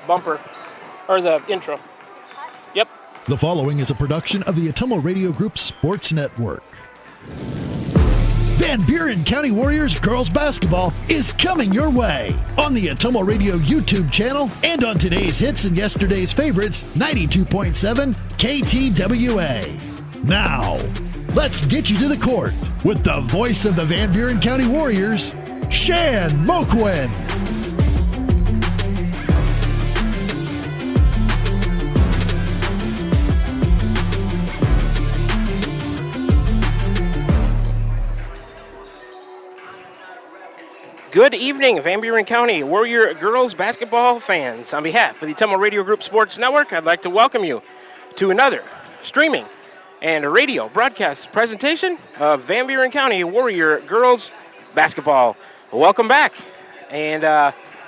bumper, or the intro. Yep. The following is a production of the Ottumwa Radio Group Sports Network. Van Buren County Warriors Girls Basketball is coming your way on the Ottumwa Radio YouTube channel and on today's hits and yesterday's favorites, 92.7 KTWA. Now, let's get you to the court with the voice of the Van Buren County Warriors, Shan Moquin. Good evening, Van Buren County Warrior Girls Basketball fans. On behalf of the Ottumwa Radio Group Sports Network, I'd like to welcome you to another streaming and radio broadcast presentation of Van Buren County Warrior Girls Basketball. Welcome back, and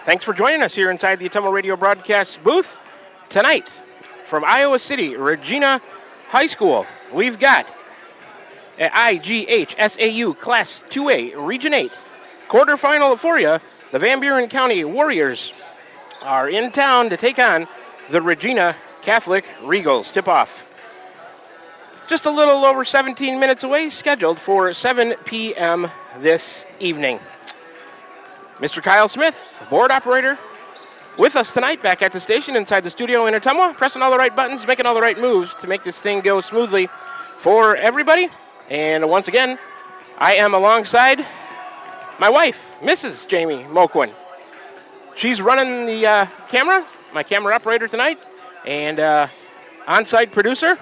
thanks for joining us here inside the Ottumwa Radio broadcast booth tonight from Iowa City Regina High School. We've got at IGHSAU Class 2A Region 8 quarterfinal for you. The Van Buren County Warriors are in town to take on the Regina Catholic Regals. Tip-off just a little over 17 minutes away, scheduled for 7 p.m. this evening. Mr. Kyle Smith, board operator, with us tonight back at the station inside the studio in Ottumwa, pressing all the right buttons, making all the right moves to make this thing go smoothly for everybody. And once again, I am alongside my wife, Mrs. Jamie Moquin. She's running the camera, my camera operator tonight, and on-site producer.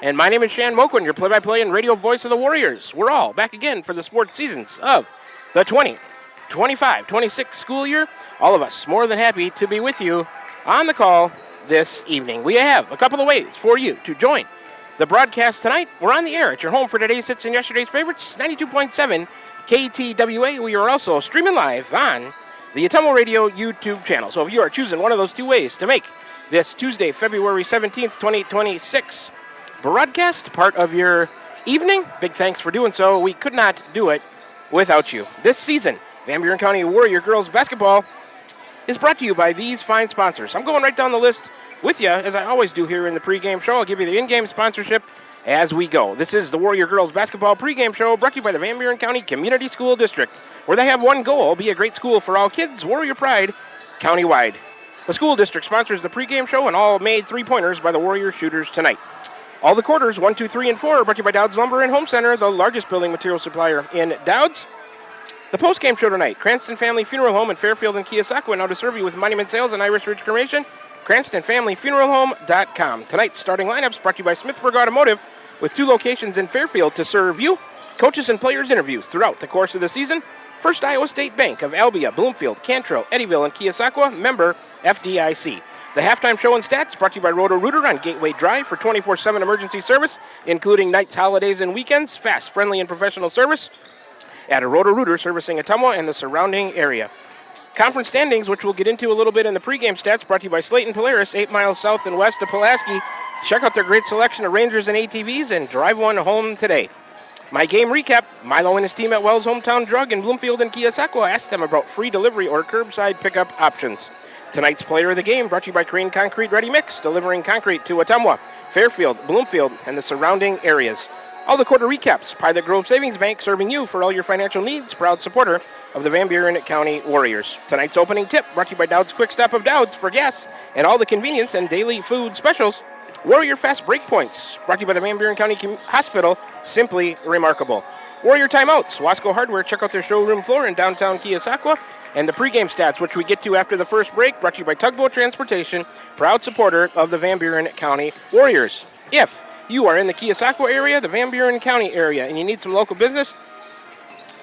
And my name is Shan Moquin, your play-by-play and radio voice of the Warriors. We're all back again for the sports seasons of the 20-25-26 school year. All of us more than happy to be with you on the call this evening. We have a couple of ways for you to join the broadcast tonight. We're on the air at your home for today's hits and yesterday's favorites, 92.7 KTWA. We are also streaming live on the Ottumwa Radio YouTube channel. So if you are choosing one of those two ways to make this Tuesday, February 17th, 2026 broadcast part of your evening, big thanks for doing so. We could not do it without you. This season, Van Buren County Warrior Girls Basketball is brought to you by these fine sponsors. I'm going right down the list with you, as I always do here in the pregame show. I'll give you the in-game sponsorship as we go. This is the Warrior Girls Basketball pregame show brought to you by the Van Buren County Community School District, where they have one goal: be a great school for all kids, Warrior Pride, countywide. The school district sponsors the pregame show, and all made three-pointers by the Warrior shooters tonight. All the quarters, 1, 2, 3, and 4, are brought to you by Dowd's Lumber and Home Center, the largest building material supplier in Dowd's. The postgame show tonight, Cranston Family Funeral Home in Fairfield and Keosauqua, now to serve you with monument sales and Irish Ridge cremation, CranstonFamilyFuneralHome.com. Tonight's starting lineups brought to you by Smithburg Automotive, with 2 locations in Fairfield to serve you. Coaches and players interviews throughout the course of the season. First Iowa State Bank of Albia, Bloomfield, Cantrell, Eddyville, and Keosauqua, member FDIC. The halftime show and stats brought to you by Roto-Rooter on Gateway Drive for 24/7 emergency service, including nights, holidays, and weekends. Fast, friendly, and professional service at a Roto-Rooter servicing Ottumwa and the surrounding area. Conference standings, which we'll get into a little bit in the pregame stats, brought to you by Slayton Polaris, 8 miles south and west of Pulaski. Check out their great selection of Rangers and ATVs and drive one home today. My game recap: Milo and his team at Wells Hometown Drug in Bloomfield and Keosauqua asked them about free delivery or curbside pickup options. Tonight's player of the game brought to you by Crane Concrete Ready Mix, delivering concrete to Ottumwa, Fairfield, Bloomfield, and the surrounding areas. All the quarter recaps: Pilot Grove Savings Bank, serving you for all your financial needs, proud supporter of the Van Buren County Warriors. Tonight's opening tip brought to you by Dowd's Quick Stop of Dowd's for gas and all the convenience and daily food specials. Warrior Fast Break Points, brought to you by the Van Buren County Hospital, simply remarkable. Warrior Timeouts, Wasco Hardware, check out their showroom floor in downtown Keosauqua. And the pregame stats, which we get to after the first break, brought to you by Tugboat Transportation, proud supporter of the Van Buren County Warriors. If you are in the Keosauqua area, the Van Buren County area, and you need some local business,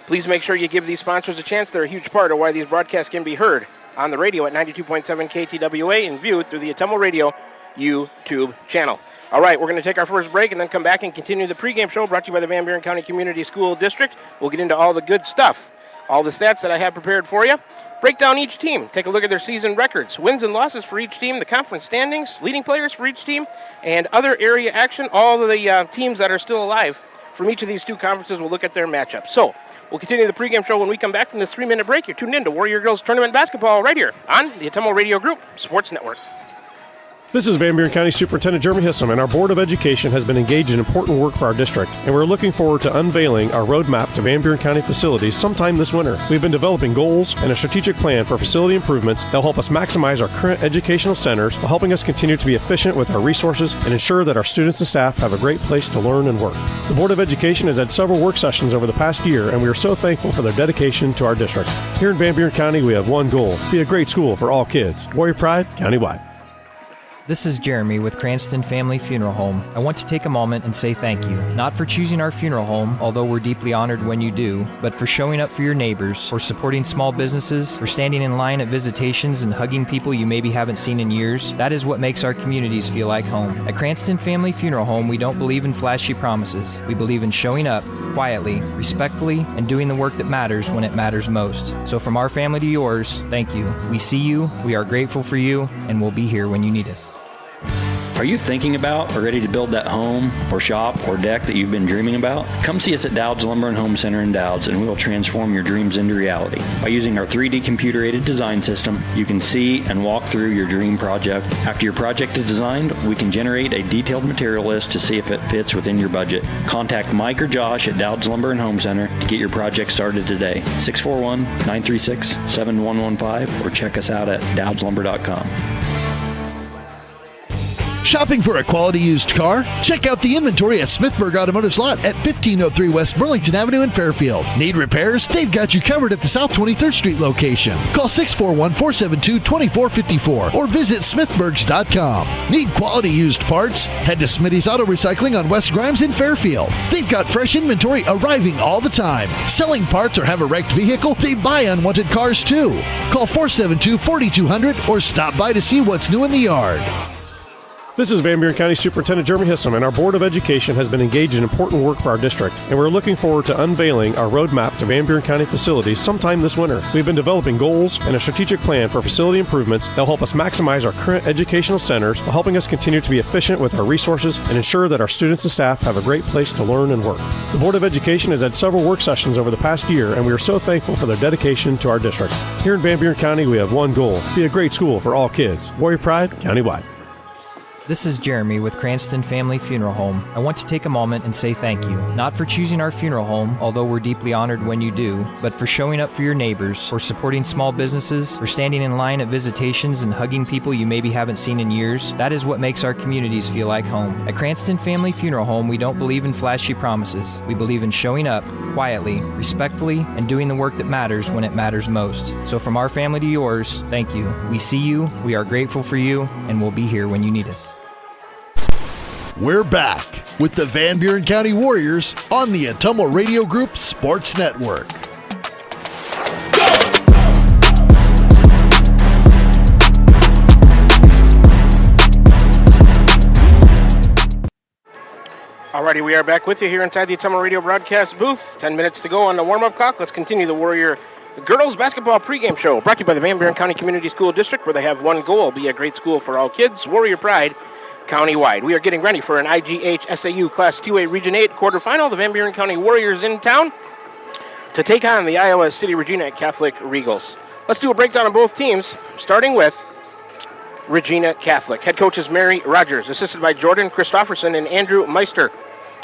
please make sure you give these sponsors a chance. They're a huge part of why these broadcasts can be heard on the radio at 92.7 KTWA and viewed through the Ottumwa Radio YouTube channel. All right, we're going to take our first break and then come back and continue the pregame show brought to you by the Van Buren County Community School District. We'll get into all the good stuff, all the stats that I have prepared for you. Break down each team, take a look at their season records, wins and losses for each team, the conference standings, leading players for each team, and other area action. All of the teams that are still alive from each of these two conferences, we'll look at their matchups. So We'll continue the pregame show when we come back from this 3-minute break. You're tuned in to Warrior Girls Tournament Basketball right here on the Atomo Radio Group Sports Network. This is Van Buren County Superintendent Jeremy Hissam, and our Board of Education has been engaged in important work for our district, and we're looking forward to unveiling our roadmap to Van Buren County facilities sometime this winter. We've been developing goals and a strategic plan for facility improvements that will help us maximize our current educational centers while helping us continue to be efficient with our resources and ensure that our students and staff have a great place to learn and work. The Board of Education has had several work sessions over the past year, and we are so thankful for their dedication to our district. Here in Van Buren County, we have one goal: be a great school for all kids. Warrior Pride, countywide. This is Jeremy with Cranston Family Funeral Home. I want to take a moment and say thank you, not for choosing our funeral home, although we're deeply honored when you do, but for showing up for your neighbors, for supporting small businesses, for standing in line at visitations and hugging people you maybe haven't seen in years. That is what makes our communities feel like home. At Cranston Family Funeral Home, we don't believe in flashy promises. We believe in showing up quietly, respectfully, and doing the work that matters when it matters most. So from our family to yours, thank you. We see you, we are grateful for you, and we'll be here when you need us. Are you thinking about or ready to build that home or shop or deck that you've been dreaming about? Come see us at Dowd's Lumber and Home Center in Dowd's, and we will transform your dreams into reality. By using our 3D computer-aided design system, you can see and walk through your dream project. After your project is designed, we can generate a detailed material list to see if it fits within your budget. Contact Mike or Josh at Dowd's Lumber and Home Center to get your project started today. 641-936-7115 or check us out at dowdslumber.com. Shopping for a quality used car? Check out the inventory at Smithburg Automotive's lot at 1503 West Burlington Avenue in Fairfield. Need repairs? They've got you covered at the South 23rd Street location. Call 641-472-2454 or visit smithburgs.com. Need quality used parts? Head to Smitty's Auto Recycling on West Grimes in Fairfield. They've got fresh inventory arriving all the time. Selling parts or have a wrecked vehicle? They buy unwanted cars too. Call 472-4200 or stop by to see what's new in the yard. This is Van Buren County Superintendent Jeremy Hissam, and our Board of Education has been engaged in important work for our district, and we're looking forward to unveiling our roadmap to Van Buren County facilities sometime this winter. We've been developing goals and a strategic plan for facility improvements that will help us maximize our current educational centers while helping us continue to be efficient with our resources and ensure that our students and staff have a great place to learn and work. The Board of Education has had several work sessions over the past year, and we are so thankful for their dedication to our district. Here in Van Buren County, we have one goal: be a great school for all kids. Warrior Pride, countywide. This is Jeremy with Cranston Family Funeral Home. I want to take a moment and say thank you, not for choosing our funeral home, although we're deeply honored when you do, but for showing up for your neighbors, for supporting small businesses, for standing in line at visitations and hugging people you maybe haven't seen in years. That is what makes our communities feel like home. At Cranston Family Funeral Home, we don't believe in flashy promises. We believe in showing up quietly, respectfully, and doing the work that matters when it matters most. So from our family to yours, thank you. We see you, we are grateful for you, and we'll be here when you need us. We're back with the Van Buren County Warriors on the Atomo Radio Group Sports Network. Alrighty, we are back with you here inside the Atomo Radio broadcast booth. 10 minutes to go on the warm-up clock. Let's continue the Warrior Girls Basketball pregame show, brought to you by the Van Buren County Community School District, where they have one goal: be a great school for all kids. Warrior Pride, countywide. We are getting ready for an IGH SAU Class 2A Region 8 quarterfinal. The Van Buren County Warriors in town to take on the Iowa City Regina Catholic Regals. Let's do a breakdown of both teams, starting with Regina Catholic. Head coach is Mary Rogers, assisted by Jordan Christofferson and Andrew Meister.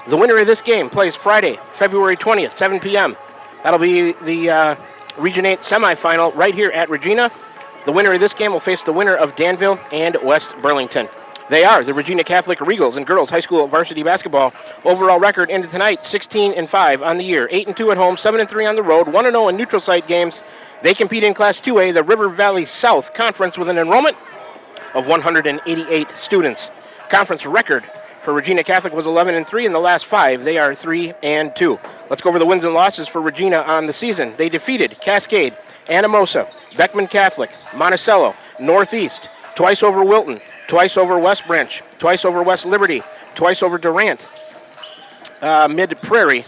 The winner of this game plays Friday, February 20th, 7 p.m. That'll be the Region 8 semifinal right here at Regina. The winner of this game will face the winner of Danville and West Burlington. They are the Regina Catholic Regals in girls high school varsity basketball. Overall record into tonight, 16-5 on the year, 8-2 at home, 7-3 on the road, 1-0 in neutral site games. They compete in Class 2A, the River Valley South Conference, with an enrollment of 188 students. Conference record for Regina Catholic was 11-3 in the last 5. They are 3-2. Let's go over the wins and losses for Regina on the season. They defeated Cascade, Anamosa, Beckman Catholic, Monticello, Northeast, twice over Wilton, twice over West Branch, twice over West Liberty, twice over Durant, Mid-Prairie,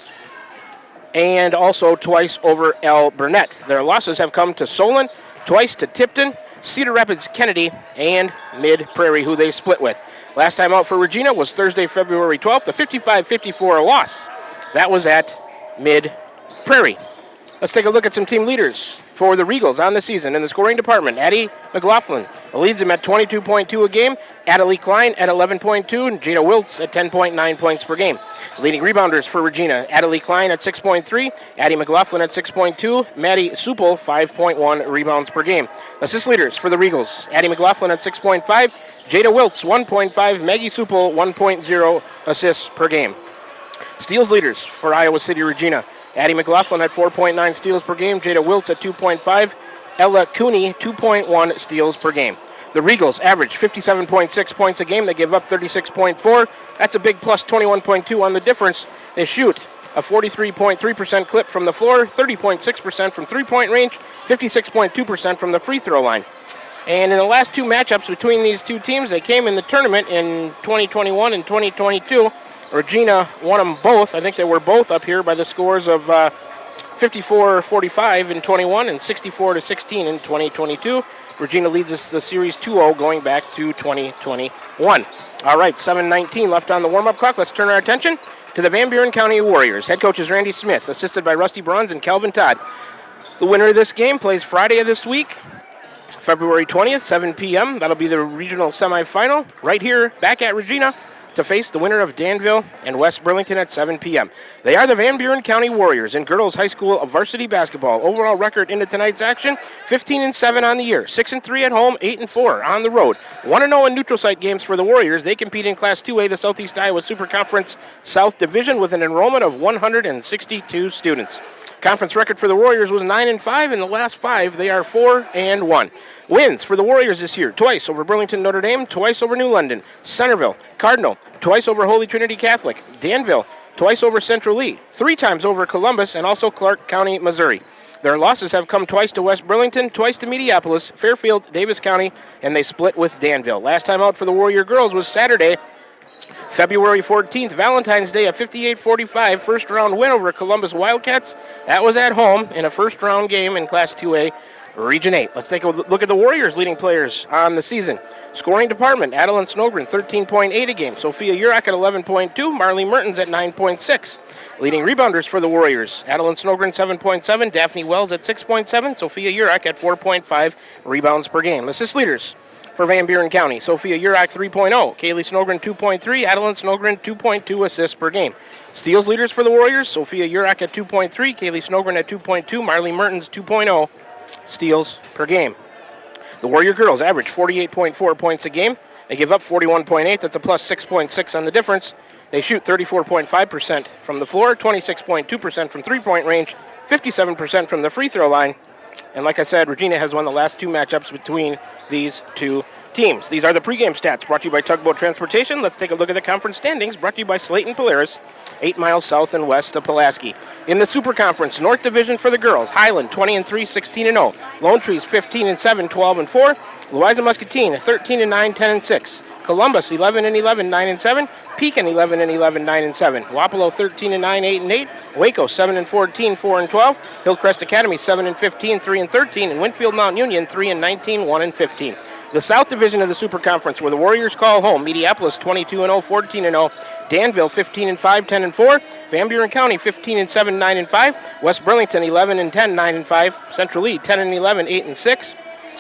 and also twice over El Burnett. Their losses have come to Solon, twice to Tipton, Cedar Rapids Kennedy, and Mid-Prairie, who they split with. Last time out for Regina was Thursday, February 12th, a 55-54 loss. That was at Mid-Prairie. Let's take a look at some team leaders for the Regals on the season. In the scoring department, Addie McLaughlin leads them at 22.2 a game. Adelie Klein at 11.2, and Jada Wiltz at 10.9 points per game. Leading rebounders for Regina, Adelie Klein at 6.3, Addie McLaughlin at 6.2, Maddie Supel 5.1 rebounds per game. Assist leaders for the Regals, Addie McLaughlin at 6.5, Jada Wiltz 1.5, Maggie Supel 1.0 assists per game. Steals leaders for Iowa City Regina, Addie McLaughlin at 4.9 steals per game, Jada Wiltz at 2.5, Ella Cooney 2.1 steals per game. The Regals average 57.6 points a game. They give up 36.4. That's a big plus 21.2 on the difference. They shoot a 43.3% clip from the floor, 30.6% from three-point range, 56.2% from the free throw line. And in the last two matchups between these two teams, they came in the tournament in 2021 and 2022. Regina won them both. I think they were both up here by the scores of 54-45 in 21 and 64-16 in 2022. Regina leads us the series 2-0 going back to 2021. All right, 7:19 left on the warm-up clock. Let's turn our attention to the Van Buren County Warriors. Head coach is Randy Smith, assisted by Rusty Bruns and Calvin Todd. The winner of this game plays Friday of this week, February 20th, 7 p.m. That'll be the regional semifinal right here back at Regina to face the winner of Danville and West Burlington at 7 p.m. They are the Van Buren County Warriors in girls high school varsity basketball. Overall record into tonight's action, 15-7 on the year, 6-3 at home, 8-4 on the road. 1-0 in neutral site games for the Warriors. They compete in Class 2A, the Southeast Iowa Super Conference South Division, with an enrollment of 162 students. Conference record for the Warriors was 9-5. In the last 5, they are 4-1. Wins for the Warriors this year: twice over Burlington Notre Dame, twice over New London, Centerville, Cardinal, twice over Holy Trinity Catholic, Danville, twice over Central Lee, 3 times over Columbus, and also Clark County, Missouri. Their losses have come twice to West Burlington, twice to Mediapolis, Fairfield, Davis County, and they split with Danville. Last time out for the Warrior girls was Saturday, February 14th, Valentine's Day, a 58-45 first-round win over Columbus Wildcats. That was at home in a first-round game in Class 2A, Region 8. Let's take a look at the Warriors' leading players on the season. Scoring department, Adeline Snogren, 13.8 a game. Sophia Urach at 11.2. Marley Mertens at 9.6. Leading rebounders for the Warriors, Adeline Snogren, 7.7. Daphne Wells at 6.7. Sophia Urach at 4.5 rebounds per game. Assist leaders for Van Buren County, Sophia Urach 3.0, Kaylee Snogren 2.3, Adeline Snogren 2.2 assists per game. Steals leaders for the Warriors, Sophia Urach at 2.3, Kaylee Snogren at 2.2, Marley Mertens 2.0 steals per game. The Warrior girls average 48.4 points a game. They give up 41.8. That's a plus 6.6 on the difference. They shoot 34.5% from the floor, 26.2% from three-point range, 57% from the free throw line. And like I said, Regina has won the last 2 matchups between these two teams. These are the pregame stats brought to you by Tugboat Transportation. Let's take a look at the conference standings brought to you by Slayton Polaris, 8 miles south and west of Pulaski. In the Super Conference, North Division for the girls, Highland 20-3, 16-0. Lone Trees 15-7, 12-4. Louisa Muscatine 13-9, 10-6. Columbus 11-11, 9-7. Pekin 11-11, 9-7. Wapello 13-9, 8-8. Waco 7-14, 4-12. Hillcrest Academy 7-15, 3-13. And Winfield Mount Union 3-19, 1-15. The South Division of the Super Conference, where the Warriors call home, Mediapolis 22-0, 14-0. Danville 15-5, 10-4. Van Buren County 15-7, 9-5. West Burlington 11-10, 9-5. Central Lee 10-11, 8-6.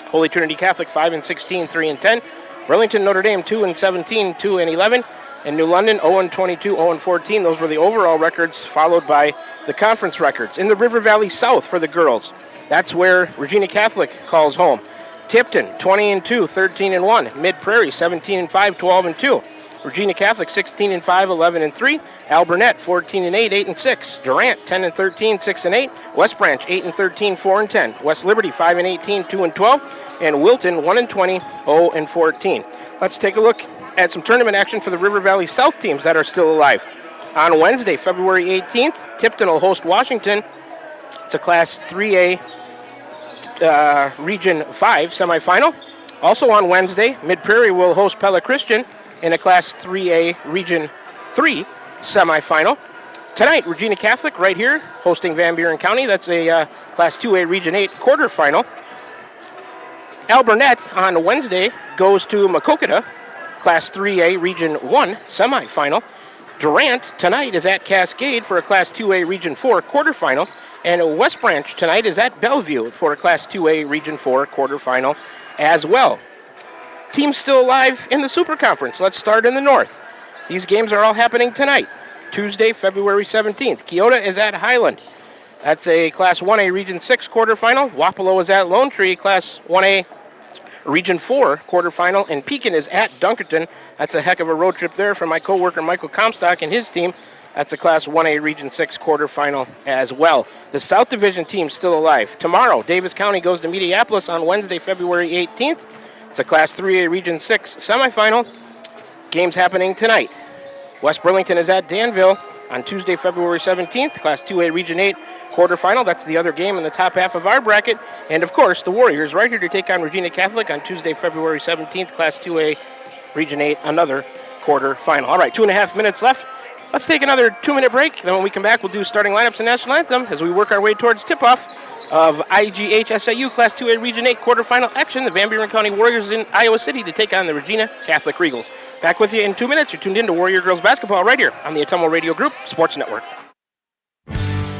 Holy Trinity Catholic 5-16, 3-10. Burlington Notre Dame 2-17, 2-11. And New London 0-22, 0-14. Those were the overall records, followed by the conference records. In the River Valley South for the girls, that's where Regina Catholic calls home. Tipton 20-2, 13-1. Mid Prairie 17-5, 12-2. Regina Catholic 16-5, 11-3. Alburnett 14-8, 8-6. Durant 10-13, 6-8. West Branch 8-13, 4-10. West Liberty 5-18, 2-12. And Wilton 1-20, 0-14. Let's take a look at some tournament action for the River Valley South teams that are still alive. On Wednesday, February 18th, Tipton will host Washington. It's a Class 3A Region 5 semifinal. Also on Wednesday, Mid Prairie will host Pella Christian in a Class 3A Region 3 semifinal. Tonight, Regina Catholic right here hosting Van Buren County. That's a Class 2A Region 8 quarterfinal. Alburnett on Wednesday goes to Maquoketa, Class 3A Region 1 semifinal. Durant tonight is at Cascade for a Class 2A Region 4 quarterfinal. And West Branch tonight is at Bellevue for a Class 2A Region 4 quarterfinal as well. Teams still alive in the Super Conference. Let's start in the North. These games are all happening tonight, Tuesday, February 17th. Keota is at Highland. That's a Class 1A Region 6 quarterfinal. Wapello is at Lone Tree, Class 1A Region 4 quarterfinal. And Pekin is at Dunkerton. That's a heck of a road trip there for my coworker Michael Comstock and his team. That's a Class 1A Region 6 quarterfinal as well. The South Division team still alive. Tomorrow, Davis County goes to Mediapolis on Wednesday, February 18th. It's a Class 3A Region 6 semifinal. Games happening tonight. West Burlington is at Danville on Tuesday, February 17th. Class 2A Region 8 quarterfinal. That's the other game in the top half of our bracket. And, of course, the Warriors right here to take on Regina Catholic on Tuesday, February 17th. Class 2A Region 8, another quarterfinal. All right, 2.5 minutes left. Let's take another 2-minute break. Then when we come back, we'll do starting lineups and national anthem as we work our way towards tip-off of IGH SAU Class 2A Region 8 quarterfinal action. The Van Buren County Warriors in Iowa City to take on the Regina Catholic Regals. Back with you in 2 minutes. You're tuned in to Warrior Girls Basketball right here on the Atomo Radio Group Sports Network.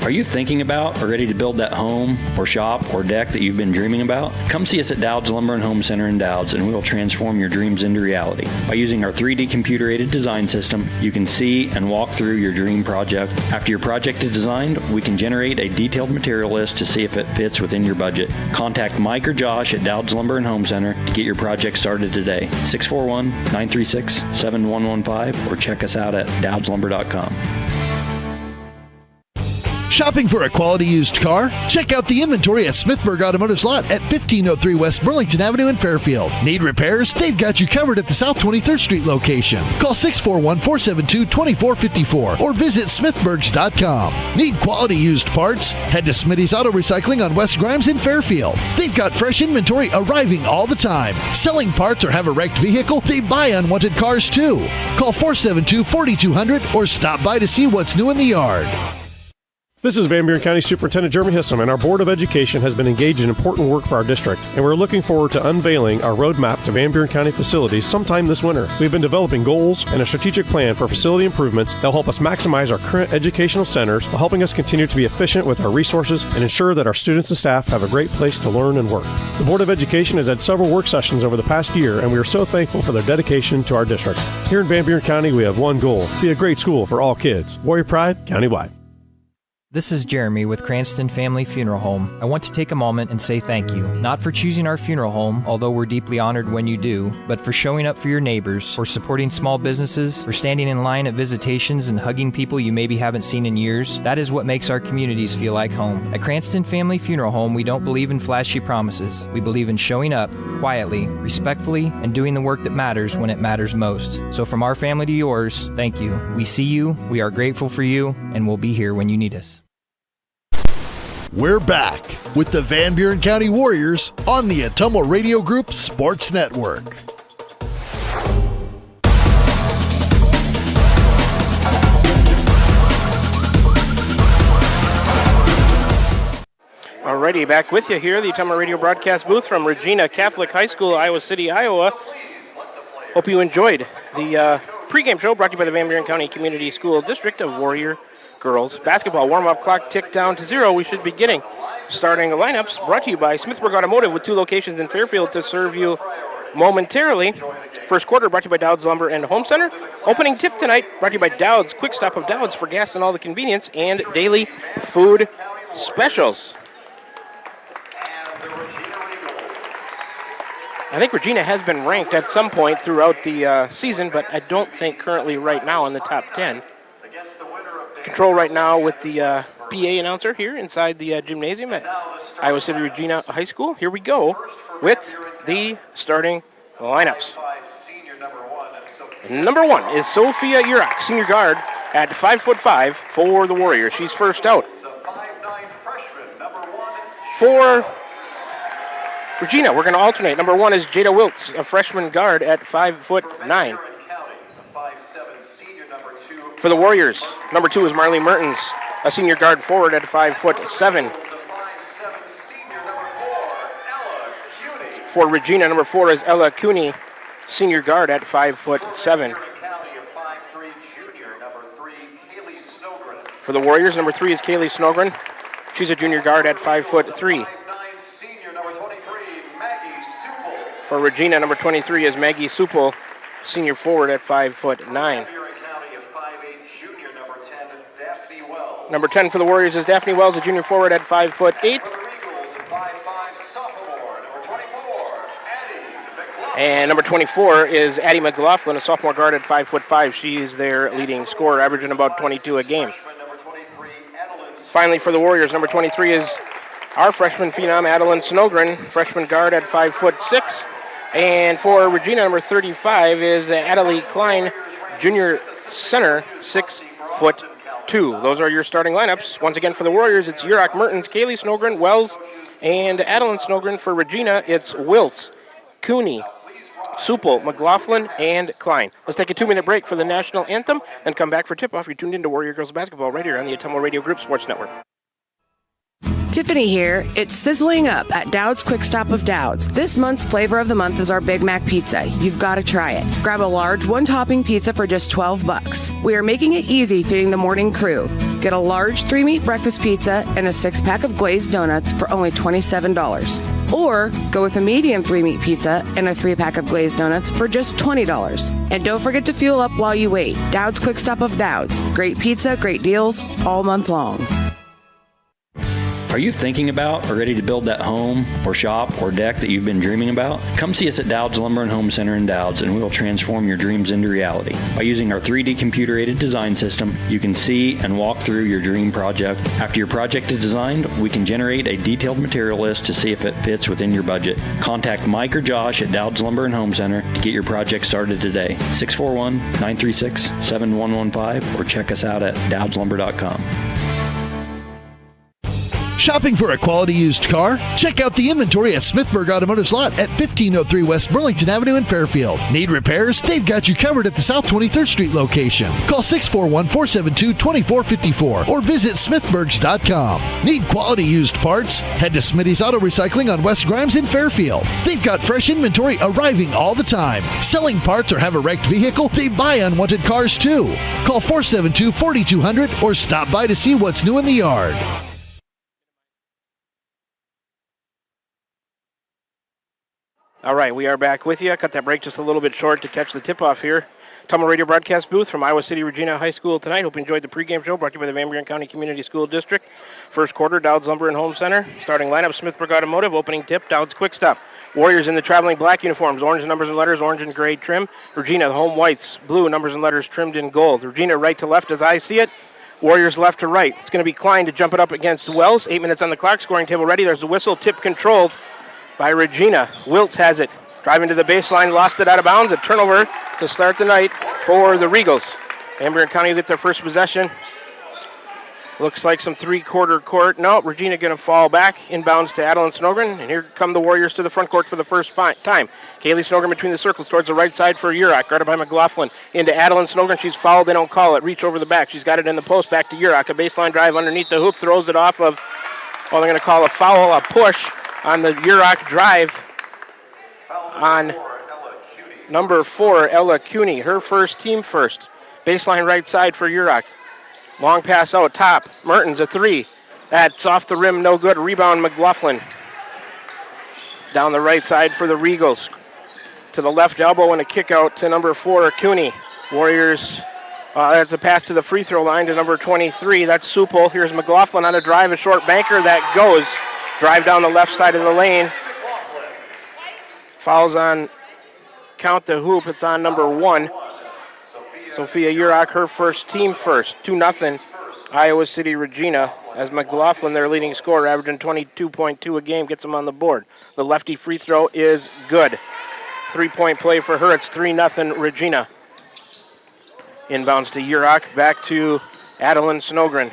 Are you thinking about or ready to build that home or shop or deck that you've been dreaming about? Come see us at Dowd's Lumber and Home Center in Dowd's, and we will transform your dreams into reality. By using our 3D computer-aided design system, you can see and walk through your dream project. After your project is designed, we can generate a detailed material list to see if it fits within your budget. Contact Mike or Josh at Dowd's Lumber and Home Center to get your project started today. 641-936-7115 or check us out at dowdslumber.com. Shopping for a quality used car? Check out the inventory at Smithburg Automotive's lot at 1503 West Burlington Avenue in Fairfield. Need repairs? They've got you covered at the South 23rd Street location. Call 641-472-2454 or visit smithburgs.com. Need quality used parts? Head to Smitty's Auto Recycling on West Grimes in Fairfield. They've got fresh inventory arriving all the time. Selling parts or have a wrecked vehicle? They buy unwanted cars too. Call 472-4200 or stop by to see what's new in the yard. This is Van Buren County Superintendent Jeremy Hissom, and our Board of Education has been engaged in important work for our district, and we're looking forward to unveiling our roadmap to Van Buren County facilities sometime this winter. We've been developing goals and a strategic plan for facility improvements that will help us maximize our current educational centers while helping us continue to be efficient with our resources and ensure that our students and staff have a great place to learn and work. The Board of Education has had several work sessions over the past year, and we are so thankful for their dedication to our district. Here in Van Buren County, we have one goal: be a great school for all kids. Warrior Pride, countywide. This is Jeremy with Cranston Family Funeral Home. I want to take a moment and say thank you, not for choosing our funeral home, although we're deeply honored when you do, but for showing up for your neighbors, for supporting small businesses, for standing in line at visitations and hugging people you maybe haven't seen in years. That is what makes our communities feel like home. At Cranston Family Funeral Home, we don't believe in flashy promises. We believe in showing up quietly, respectfully, and doing the work that matters when it matters most. So from our family to yours, thank you. We see you, we are grateful for you, and we'll be here when you need us. We're back with the Van Buren County Warriors on the Atomo Radio Group Sports Network. Alrighty, back with you here, the Atomo Radio broadcast booth from Regina Catholic High School, Iowa City, Iowa. Hope you enjoyed the pregame show brought to you by the Van Buren County Community School District of Warrior Girls Basketball. Warm-up clock ticked down to 0. We should be getting starting lineups brought to you by Smithburg Automotive with 2 locations in Fairfield to serve you momentarily. First quarter brought to you by Dowd's Lumber and Home Center. Opening tip tonight brought to you by Dowd's, Quick Stop of Dowd's for gas and all the convenience, and daily food specials. I think Regina has been ranked at some point throughout the season, but I don't think currently right now in the top 10. Control right now with the PA announcer here inside the gymnasium at Iowa City Regina High School. Here we go with the starting lineups. Number 1 is Sophia Urach, senior guard at 5'5" for the Warriors. She's first out. For Regina, we're going to alternate. Number 1 is Jada Wiltz, a freshman guard at 5'9". For the Warriors, number 2 is Marley Mertens, a senior guard forward at 5'7". For Regina, number 4 is Ella Cooney, senior guard at 5'7". For the Warriors, number 3 is Kaylee Snogren, She's a junior guard at 5'3". For Regina, number 23 is Maggie Supel, senior forward at 5'9". Number 10 for the Warriors is Daphne Wells, a junior forward at 5'8". And number 24 is Addie McLaughlin, a sophomore guard at 5'5". She is their leading scorer, averaging about 22 a game. Finally, for the Warriors, number 23 is our freshman phenom, Adeline Snogren, freshman guard at 5'6". And for Regina, number 35 is Adelie Klein, junior center, 6'2". Those are your starting lineups. Once again, for the Warriors, it's Yurok, Mertens, Kaylee Snogren, Wells, and Adeline Snogren. For Regina, it's Wiltz, Cooney, Supel, McLaughlin, and Klein. Let's take a 2-minute break for the national anthem and come back for tip-off. You're tuned into Warrior Girls Basketball right here on the Atomo Radio Group Sports Network. Tiffany here. It's sizzling up at Dowd's Quick Stop of Dowd's. This month's flavor of the month is our Big Mac Pizza. You've got to try it. Grab a large one-topping pizza for just $12. We are making it easy feeding the morning crew. Get a large 3-meat breakfast pizza and a 6-pack of glazed donuts for only $27. Or go with a medium 3-meat pizza and a 3-pack of glazed donuts for just $20. And don't forget to fuel up while you wait. Dowd's Quick Stop of Dowd's. Great pizza, great deals all month long. Are you thinking about or ready to build that home or shop or deck that you've been dreaming about? Come see us at Dowd's Lumber and Home Center in Dowd's, and we will transform your dreams into reality. By using our 3D computer-aided design system, you can see and walk through your dream project. After your project is designed, we can generate a detailed material list to see if it fits within your budget. Contact Mike or Josh at Dowd's Lumber and Home Center to get your project started today. 641-936-7115 or check us out at dowdslumber.com. Shopping for a quality used car? Check out the inventory at Smithburg Automotive's lot at 1503 West Burlington Avenue in Fairfield. Need repairs? They've got you covered at the South 23rd Street location. Call 641-472-2454 or visit smithburgs.com. Need quality used parts? Head to Smitty's Auto Recycling on West Grimes in Fairfield. They've got fresh inventory arriving all the time. Selling parts or have a wrecked vehicle? They buy unwanted cars too. Call 472-4200 or stop by to see what's new in the yard. All right, we are back with you. I cut that break just a little bit short to catch the tip-off here. Atomo Radio broadcast booth from Iowa City Regina High School tonight. Hope you enjoyed the pregame show brought to you by the Van Buren County Community School District. First quarter, Dowd's Lumber and Home Center. Starting lineup, Smithburg Automotive. Opening tip, Dowd's Quick Stop. Warriors in the traveling black uniforms, orange numbers and letters, orange and gray trim. Regina, the home whites, blue numbers and letters trimmed in gold. Regina right to left as I see it. Warriors left to right. It's going to be Klein to jump it up against Wells. 8 minutes on the clock, scoring table ready. There's the whistle, tip controlled by Regina. Wiltz has it. Driving to the baseline, lost it out of bounds. A turnover to start the night for the Regals. Van Buren County will get their first possession. Looks like some three-quarter court. No, Regina going to fall back. Inbounds to Adeline Snogren. And here come the Warriors to the front court for the first time. Kaylee Snogren between the circles towards the right side for Yurok. Guarded by McLaughlin. Into Adeline Snogren. She's fouled. They don't call it. Reach over the back. She's got it in the post. Back to Yurok. A baseline drive underneath the hoop. Throws it off of, they're going to call a foul, a push on the Yurok drive on number 4, Ella Cooney. Her first, team first. Baseline right side for Yurok. Long pass out top. Mertens a 3. That's off the rim, no good. Rebound McLaughlin. Down the right side for the Regals. To the left elbow and a kick out to number 4, Cooney. Warriors, that's a pass to the free throw line to number 23. That's Supel. Here's McLaughlin on a drive, a short banker. That goes. Drive down the left side of the lane. Fouls on, count the hoop. It's on number 1. Sophia Yurok, her first, team first. 2-0 Iowa City Regina, as McLaughlin, their leading scorer, averaging 22.2 a game, gets them on the board. The lefty free throw is good. 3-point play for her. It's 3-0 Regina. Inbounds to Yurok, back to Adeline Snogren.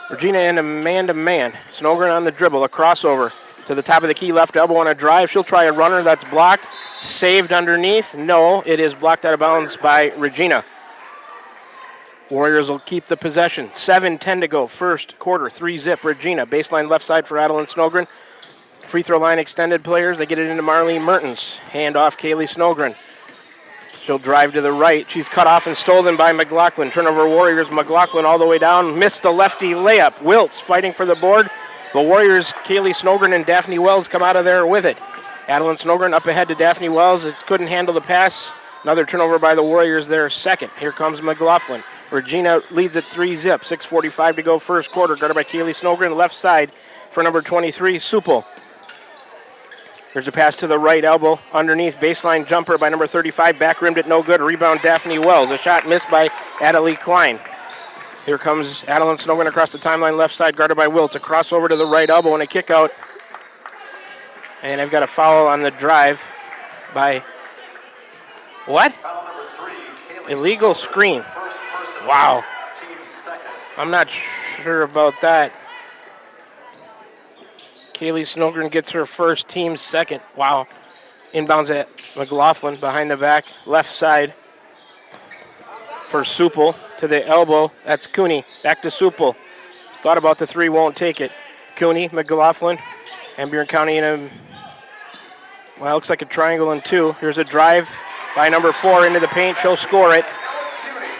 Regina in a man-to-man. Snogren on the dribble, a crossover to the top of the key, left elbow on a drive. She'll try a runner. That's blocked. Saved underneath. No, it is blocked out of bounds by Regina. Warriors will keep the possession. 7:10 to go. First quarter, 3-zip. Regina. Baseline left side for Adeline Snogren. Free throw line extended players. They get it into Marlene Mertens. Hand off Kaylee Snogren. She'll drive to the right. She's cut off and stolen by McLaughlin. Turnover Warriors. McLaughlin all the way down. Missed the lefty layup. Wiltz fighting for the board. The Warriors, Kaylee Snogren and Daphne Wells come out of there with it. Adeline Snogren up ahead to Daphne Wells. It couldn't handle the pass. Another turnover by the Warriors there, second. Here comes McLaughlin. Regina leads at 3-zip. 6:45 to go first quarter. Guarded by Kaylee Snogren. Left side for number 23, Supel. There's a pass to the right elbow. Underneath, baseline jumper by number 35. Back rimmed it, no good. Rebound, Daphne Wells. A shot missed by Adelie Klein. Here comes Adeline Snogren across the timeline, left side, guarded by Wiltz. A crossover to the right elbow and a kick out. And I've got a foul on the drive by... What? Illegal screen. Wow. I'm not sure about that. Kaylee Snogren gets her first, team second. Wow. Inbounds at McLaughlin behind the back, left side for Supel to the elbow. That's Cooney. Back to Supel. Thought about the three, won't take it. Cooney, McLaughlin, and Buren County in a, well, looks like a triangle in two. Here's a drive by number 4 into the paint. She'll score it.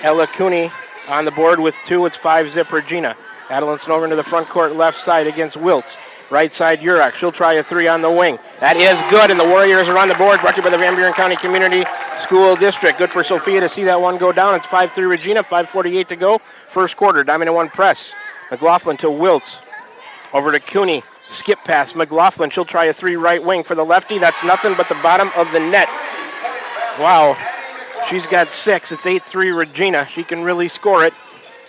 Ella Cooney on the board with 2. It's 5-zip Regina. Adeline Snogren to the front court, left side against Wiltz. Right side, Urach. She'll try a 3 on the wing. That is good, and the Warriors are on the board, brought to you by the Van Buren County Community School District. Good for Sophia to see that one go down. It's 5-3 Regina, 5:48 to go. First quarter, Diamond in 1 press. McLaughlin to Wiltz. Over to Cooney. Skip pass. McLaughlin, she'll try a 3 right wing for the lefty. That's nothing but the bottom of the net. Wow. She's got 6. It's 8-3 Regina. She can really score it.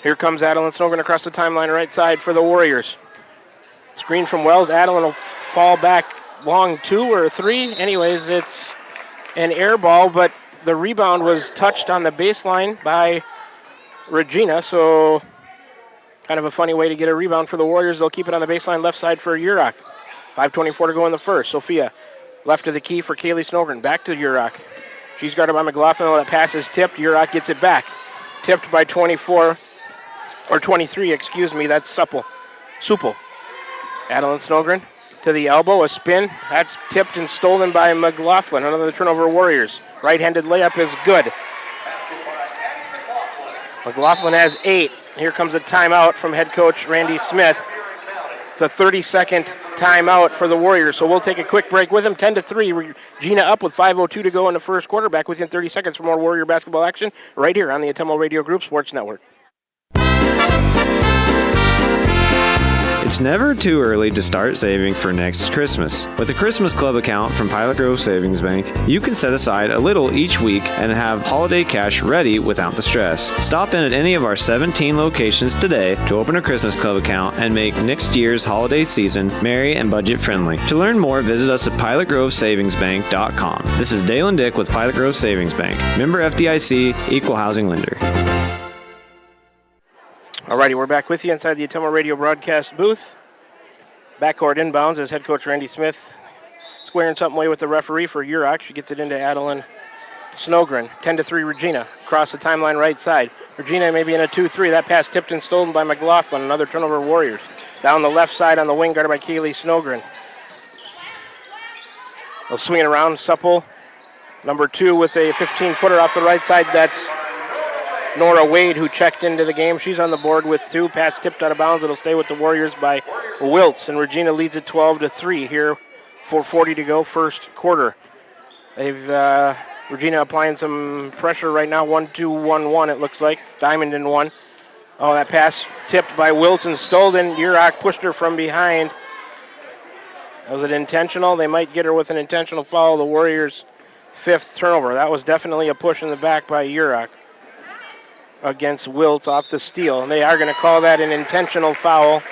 Here comes Adeline Snogren across the timeline, right side for the Warriors. Screen from Wells. Adeline will fall back long 2 or 3. Anyways, it's an air ball, but the rebound was touched on the baseline by Regina, so kind of a funny way to get a rebound for the Warriors. They'll keep it on the baseline, left side for Urach. 5:24 to go in the first. Sophia left of the key for Kaylee Snogren. Back to Urach. She's guarded by McLaughlin. That pass is tipped. Urach gets it back. Tipped by 24, or 23, excuse me. That's Supel. Adeline Snogren to the elbow, a spin. That's tipped and stolen by McLaughlin. Another turnover, Warriors. Right-handed layup is good. McLaughlin has 8. Here comes a timeout from head coach Randy Smith. It's a 30-second timeout for the Warriors, so we'll take a quick break with them. 10-3, Regina up with 5:02 to go in the first quarter. Back within 30 seconds for more Warrior basketball action right here on the Atemo Radio Group Sports Network. It's never too early to start saving for next Christmas. With a Christmas Club account from Pilot Grove Savings Bank, you can set aside a little each week and have holiday cash ready without the stress. Stop in at any of our 17 locations today to open a Christmas Club account and make next year's holiday season merry and budget friendly. To learn more, visit us at pilotgrovesavingsbank.com. This is Dalen Dick with Pilot Grove Savings Bank. Member FDIC, Equal Housing Lender. Alrighty, we're back with you inside the Atemo Radio broadcast booth. Backcourt inbounds as head coach Randy Smith squaring something away with the referee for Urach. She gets it into Adeline Snogren. 10-3 Regina. Across the timeline right side. Regina maybe in a 2-3. That pass tipped and stolen by McLaughlin. Another turnover, Warriors. Down the left side on the wing, guarded by Kaylee Snogren. They'll swing it around. Supple, number 2 with a 15-footer off the right side. That's Nora Wade, who checked into the game. She's on the board with 2. Pass tipped out of bounds. It'll stay with the Warriors by Wiltz, and Regina leads it 12-3 here. 4:40 to go, first quarter. They've Regina applying some pressure right now. 1-2-1-1. It looks like Diamond in 1. Oh, that pass tipped by Wiltz and stolen. Urach pushed her from behind. Was it intentional? They might get her with an intentional foul. The Warriors' 5th turnover. That was definitely a push in the back by Urach against Wiltz off the steal. And they are going to call that an intentional foul.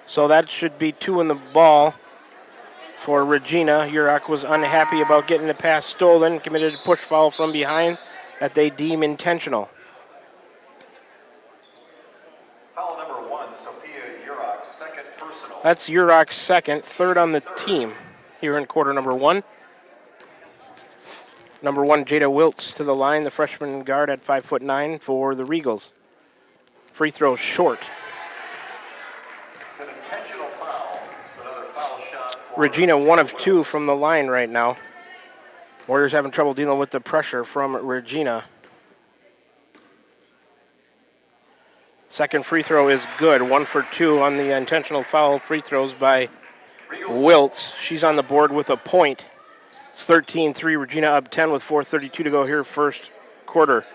So that should be 2 in the ball for Regina. Urach was unhappy about getting the pass stolen, committed a push foul from behind that they deem intentional. Foul number 1, Sophia Urach, second personal. That's Urach's second, 3rd on the team here in quarter number 1. Number 1, Jada Wiltz to the line, the freshman guard at 5'9" for the Regals. Free throw short. It's an intentional foul. It's another foul shot for Regina 1 of 2 from the line right now. Warriors having trouble dealing with the pressure from Regina. Second free throw is good. 1 for 2 on the intentional foul free throws by Wiltz. She's on the board with a point. It's 13-3. Regina up 10 with 4:32 to go here first quarter.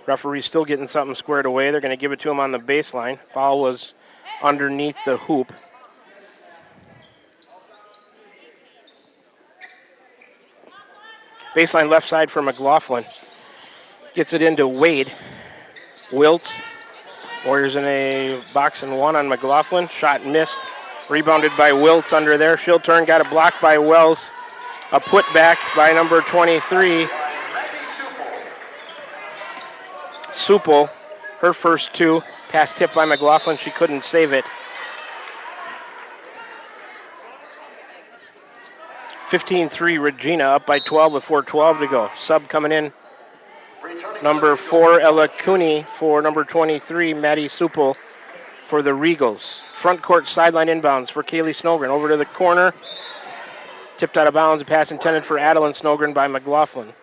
Referee's still getting something squared away. They're going to give it to him on the baseline. Foul was underneath the hoop. Baseline left side for McLaughlin. Gets it into Wade. Wiltz. Warriors in a box and 1 on McLaughlin. Shot missed. Rebounded by Wiltz under there. She'll turn. Got a block by Wells. A putback by number 23. Supple. Her first 2. Pass tip by McLaughlin. She couldn't save it. 15-3 Regina up by 12 with 4:12 to go. Sub coming in. Number 4 Ella Cooney for number 23 Maddie Supple for the Regals. Front court sideline inbounds for Kaylee Snogren. Over to the corner. Tipped out of bounds. A pass intended for Adeline Snogren by McLaughlin.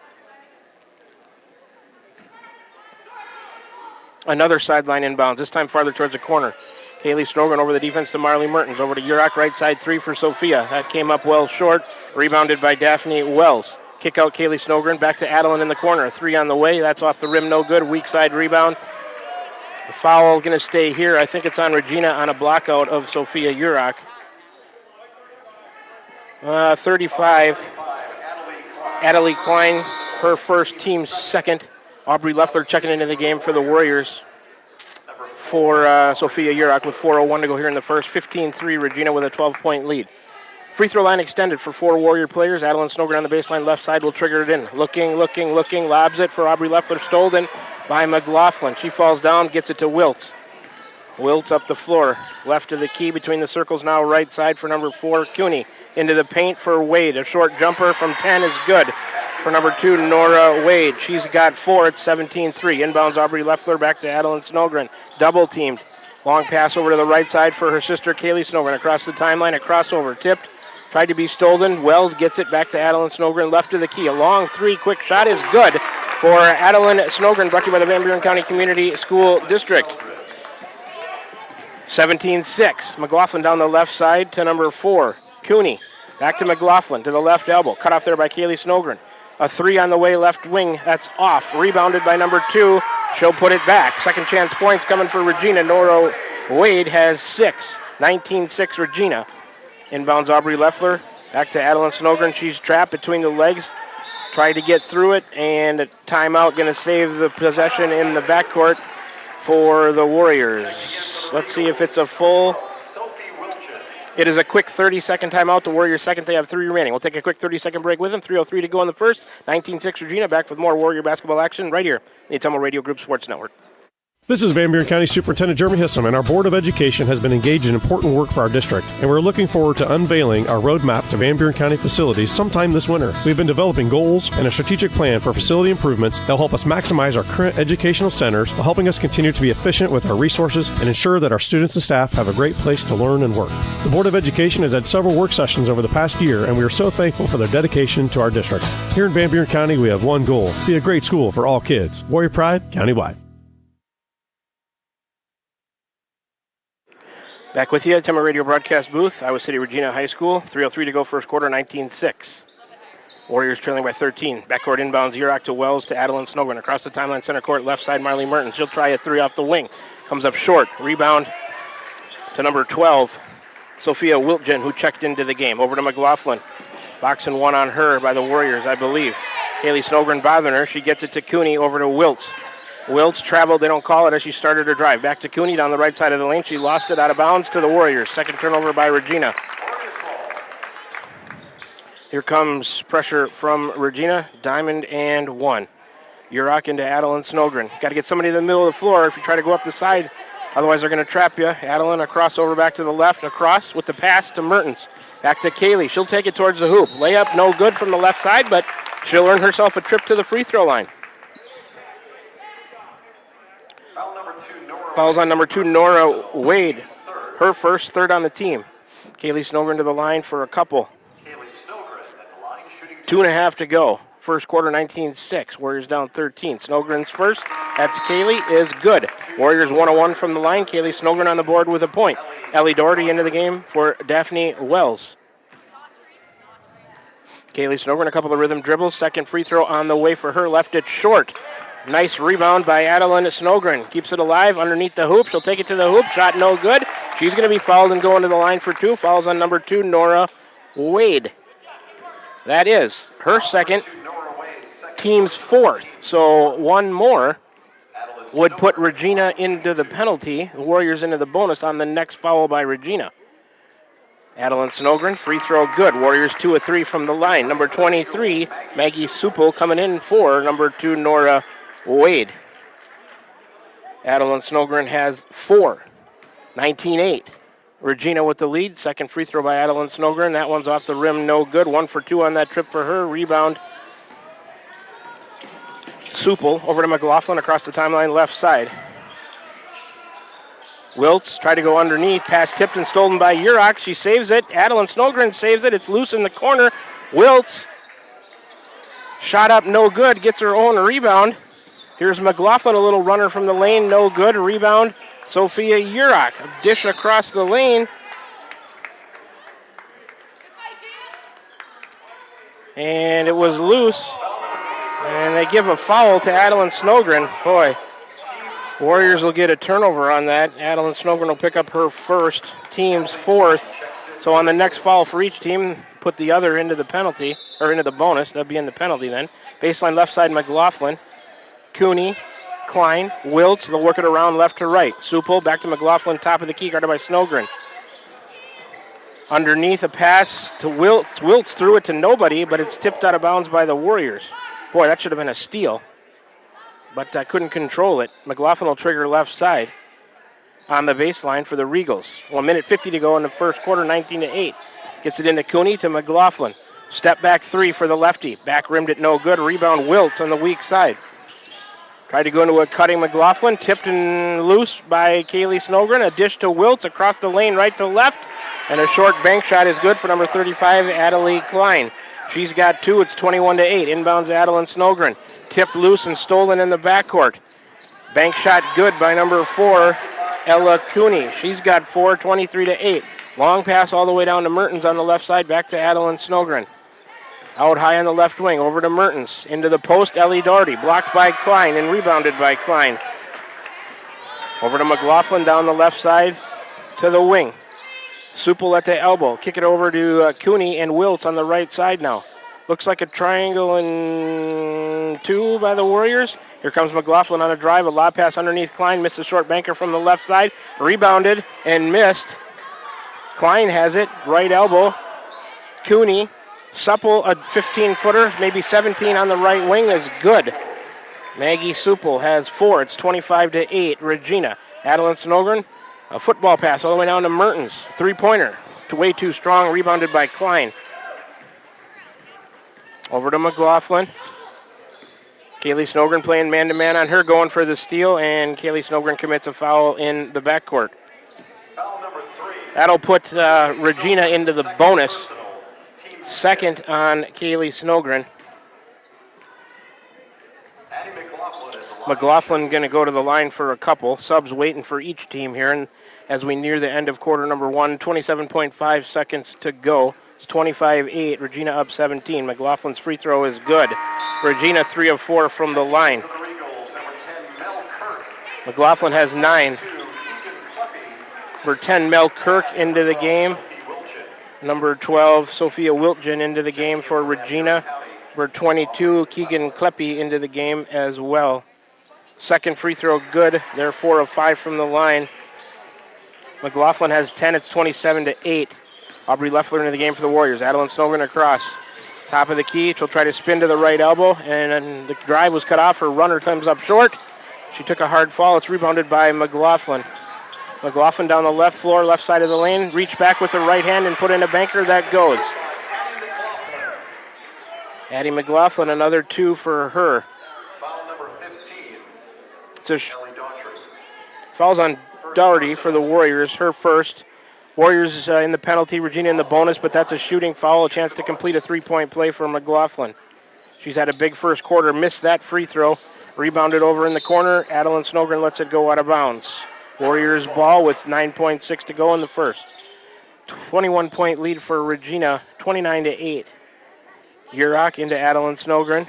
Another sideline inbounds, this time farther towards the corner. Kaylee Snogren over the defense to Marley Mertens. Over to Urach, right side 3 for Sophia. That came up well short. Rebounded by Daphne Wells. Kick out Kaylee Snogren. Back to Adeline in the corner. 3 on the way. That's off the rim. No good. Weak side rebound. The foul going to stay here. I think it's on Regina on a block out of Sophia Urach. 35. Adelie Klein, her first, team second. Aubrey Leffler checking into the game for the Warriors for Sophia Urach with 4:01 to go here in the first. 15-3 Regina with a 12-point lead. Free throw line extended for 4 Warrior players. Adeline Snogren on the baseline left side will trigger it in. Looking, lobs it for Aubrey Leffler. Stolen by McLaughlin. She falls down, gets it to Wiltz. Wiltz up the floor. Left of the key between the circles now, right side for number 4 Cooney. Into the paint for Wade. A short jumper from 10 is good for number 2 Nora Wade. She's got 4. It's 17-3. Inbounds Aubrey Leffler back to Adeline Snogren. Double teamed. Long pass over to the right side for her sister Kaylee Snogren. Across the timeline, a crossover. Tipped. Tried to be stolen. Wells gets it back to Adeline Snogren. Left of the key. A long 3. Quick shot is good for Adeline Snogren. Brought to you by the Van Buren County Community School District. 17-6. McLaughlin down the left side to number 4 Cooney. Back to McLaughlin to the left elbow. Cut off there by Kaylee Snogren. A 3 on the way, left wing. That's off. Rebounded by number 2. She'll put it back. Second chance points coming for Regina. Nora Wade has 6. 19-6 Regina. Inbounds Aubrey Leffler. Back to Adeline Snogren. She's trapped between the legs. Tried to get through it, and a timeout going to save the possession in the backcourt for the Warriors. Let's see if it's a full. It is a quick 30-second timeout. The Warriors second. They have 3 remaining. We'll take a quick 30-second break with them. 3:03 to go in the first. 19-6 Regina. Back with more Warrior basketball action right here, the Atomo Radio Group Sports Network. This is Van Buren County Superintendent Jeremy Hissom, and our Board of Education has been engaged in important work for our district, and we're looking forward to unveiling our roadmap to Van Buren County facilities sometime this winter. We've been developing goals and a strategic plan for facility improvements that will help us maximize our current educational centers while helping us continue to be efficient with our resources and ensure that our students and staff have a great place to learn and work. The Board of Education has had several work sessions over the past year, and we are so thankful for their dedication to our district. Here in Van Buren County, we have one goal: be a great school for all kids. Warrior Pride, countywide. Back with you at Atomo Radio broadcast booth, Iowa City Regina High School. 3:03 to go first quarter, 19-6. Warriors trailing by 13. Backcourt inbounds, Urach to Wells to Adeline Snogren. Across the timeline, center court, left side, Marley Mertens. She'll try a 3 off the wing. Comes up short. Rebound to number 12, Sophia Wiltgen, who checked into the game. Over to McLaughlin. Box and 1 on her by the Warriors, I believe. Kaylee Snogren bothering her. She gets it to Cooney. Over to Wiltz. Wiltz traveled, they don't call it, as she started her drive. Back to Cooney down the right side of the lane. She lost it out of bounds to the Warriors. Second turnover by Regina. Here comes pressure from Regina. Diamond and 1. Urach into Adeline Snogren. Got to get somebody in the middle of the floor if you try to go up the side. Otherwise, they're going to trap you. Adeline, a crossover back to the left. Across with the pass to Mertens. Back to Kaylee. She'll take it towards the hoop. Layup, no good from the left side, but she'll earn herself a trip to the free throw line. Fouls on number 2, Nora Wade. Her first, third on the team. Kaylee Snogren to the line for a couple. Kaylee Snogren at the line, shooting 2.5 to go. First quarter, 19-6. Warriors down 13. Snogren's first. That's Kaylee, is good. Warriors 1-1 from the line. Kaylee Snogren on the board with a point. Ellie Doherty into the game for Daphne Wells. Kaylee Snogren, a couple of rhythm dribbles. Second free throw on the way for her. Left it short. Nice rebound by Adeline Snogren. Keeps it alive underneath the hoop. She'll take it to the hoop. Shot no good. She's going to be fouled and going to the line for 2. Fouls on number 2, Nora Wade. That is her second, team's 4th. So one more would put Regina into the penalty, the Warriors into the bonus on the next foul by Regina. Adeline Snogren, free throw good. Warriors 2 of 3 from the line. Number 23, Maggie Supel coming in for number 2, Nora Wade. Adeline Snogren has 4. 19-8. Regina with the lead. Second free throw by Adeline Snogren. That one's off the rim, no good. 1 for 2 on that trip for her. Rebound. Supel over to McLaughlin across the timeline left side. Wiltz tried to go underneath. Pass tipped and stolen by Urach. She saves it. Adeline Snogren saves it. It's loose in the corner. Wiltz shot up, no good. Gets her own rebound. Here's McLaughlin, a little runner from the lane, no good. Rebound, Sophia Urach. A dish across the lane. And it was loose. And they give a foul to Adeline Snogren. Boy, Warriors will get a turnover on that. Adeline Snogren will pick up her first, team's 4th. So on the next foul for each team, put the other into the penalty, or into the bonus. They'll be in the penalty then. Baseline left side, McLaughlin. Cooney, Klein, Wiltz. They'll work it around left to right. Supel back to McLaughlin, top of the key, guarded by Snogren. Underneath, a pass to Wiltz. Wiltz threw it to nobody, but it's tipped out of bounds by the Warriors. Boy, that should have been a steal, but I couldn't control it. McLaughlin will trigger left side on the baseline for the Regals. 1 minute 50 to go in the first quarter, 19-8. Gets it into Cooney to McLaughlin. Step back 3 for the lefty. Back rimmed it no good. Rebound Wiltz on the weak side. Tried to go into a cutting McLaughlin. Tipped and loose by Kaylee Snogren. A dish to Wiltz across the lane right to left. And a short bank shot is good for number 35, Adelie Klein. She's got 2. It's 21-8. Inbounds Adeline Snogren. Tipped loose and stolen in the backcourt. Bank shot good by number 4, Ella Cooney. She's got 4, 23-8. Long pass all the way down to Mertens on the left side. Back to Adeline Snogren. Out high on the left wing. Over to Mertens. Into the post, Ellie Doherty. Blocked by Klein and rebounded by Klein. Over to McLaughlin down the left side to the wing. Supel at the elbow. Kick it over to Cooney and Wiltz on the right side now. Looks like a triangle in 2 by the Warriors. Here comes McLaughlin on a drive. A lob pass underneath Klein. Missed a short banker from the left side. Rebounded and missed. Klein has it. Right elbow. Cooney. Supel, a 15-footer, maybe 17 on the right wing is good. Maggie Supel has 4. It's 25-8. Regina. Adeline Snogren. A football pass all the way down to Mertens. 3-pointer. Way too strong. Rebounded by Klein. Over to McLaughlin. Kaylee Snogren playing man-to-man on her, going for the steal, and Kaylee Snogren commits a foul in the backcourt. Foul number 3. That'll put Regina into the bonus. Second on Kaylee Snogren. McLaughlin going to go to the line for a couple. Subs waiting for each team here, and as we near the end of quarter number 1, 27.5 seconds to go. It's 25-8. Regina up 17. McLaughlin's free throw is good. Regina 3 of 4 from the line. McLaughlin has 9. Number 10, Mel Kirk into the game. Number 12, Sophia Wiltgen into the game for Regina. Number 22, Keegan Kleppe into the game as well. Second free throw good. They're 4 of 5 from the line. McLaughlin has 10. It's 27-8. Aubrey Leffler into the game for the Warriors. Adeline Snogren across. Top of the key. She'll try to spin to the right elbow, and then the drive was cut off. Her runner comes up short. She took a hard fall. It's rebounded by McLaughlin. McLaughlin down the left floor, left side of the lane. Reach back with the right hand and put in a banker. That goes. Addie McLaughlin, another 2 for her. Foul number 15. It's a fouls on Doherty for the Warriors, her first. Warriors in the penalty, Regina in the bonus, but that's a shooting foul, a chance to complete a three-point play for McLaughlin. She's had a big first quarter, missed that free throw, rebounded over in the corner. Adeline Snogren lets it go out of bounds. Warriors ball with 9.6 to go in the first. 21-point lead for Regina, 29-8. Urach into Adeline Snogren.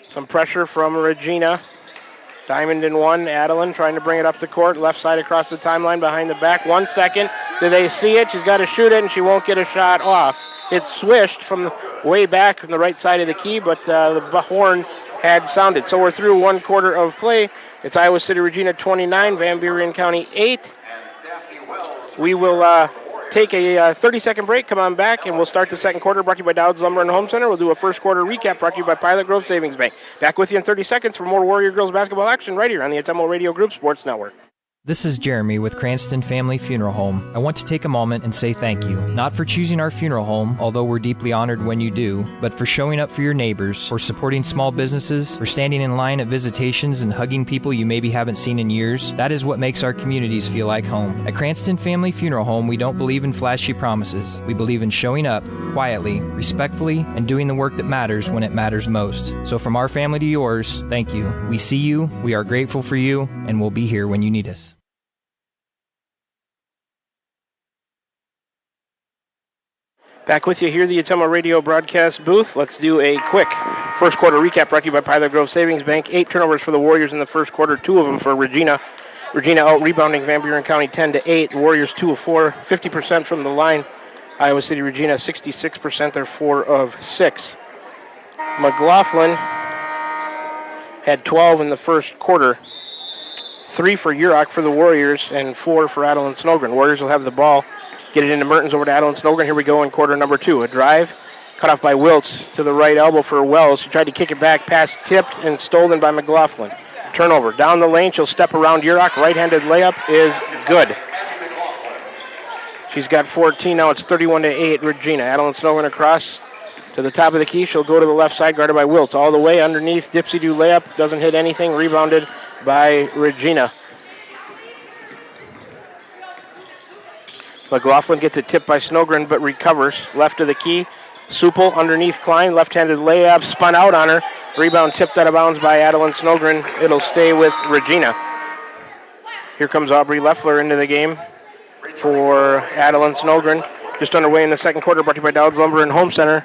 Some pressure from Regina. Diamond in one, Adeline trying to bring it up the court, left side across the timeline, behind the back. 1 second, do they see it? She's got to shoot it, and she won't get a shot off. It swished from the way back from the right side of the key, but the horn had sounded. So we're through one quarter of play. It's Iowa City Regina 29, Van Buren County 8. We will take a 30-second break, come on back, and we'll start the second quarter, brought to you by Dowd's Lumber and Home Center. We'll do a first quarter recap, brought to you by Pilot Grove Savings Bank. Back with you in 30 seconds for more Warrior Girls Basketball action right here on the Atemlo Radio Group Sports Network. This is Jeremy with Cranston Family Funeral Home. I want to take a moment and say thank you, not for choosing our funeral home, although we're deeply honored when you do, but for showing up for your neighbors, for supporting small businesses, for standing in line at visitations and hugging people you maybe haven't seen in years. That is what makes our communities feel like home. At Cranston Family Funeral Home, we don't believe in flashy promises. We believe in showing up quietly, respectfully, and doing the work that matters when it matters most. So from our family to yours, thank you. We see you, we are grateful for you, and we'll be here when you need us. Back with you here, the Atemlo Radio broadcast booth. Let's do a quick first quarter recap brought to you by Pilot Grove Savings Bank. 8 turnovers for the Warriors in the first quarter, 2 of them for Regina. Regina out rebounding Van Buren County 10-8. Warriors 2 of 4, 50% from the line. Iowa City Regina 66%, they're 4 of 6. McLaughlin had 12 in the first quarter. 3 for Urach for the Warriors and 4 for Adeline Snogren. Warriors will have the ball. Get it into Mertens over to Adeline Snogren. Here we go in quarter number 2. A drive, cut off by Wiltz to the right elbow for Wells. She tried to kick it back, pass tipped and stolen by McLaughlin. Turnover. Down the lane, she'll step around Urach. Right-handed layup is good. She's got 14 now. It's 31-8 Regina. Adeline Snogren across to the top of the key. She'll go to the left side, guarded by Wiltz. All the way underneath, dipsy-do layup. Doesn't hit anything. Rebounded by Regina. McLaughlin gets a tip by Snogren, but recovers. Left of the key. Supple underneath Klein. Left-handed layup. Spun out on her. Rebound tipped out of bounds by Adeline Snogren. It'll stay with Regina. Here comes Aubrey Leffler into the game for Adeline Snogren. Just underway in the second quarter, brought to you by Dowd's Lumber and Home Center.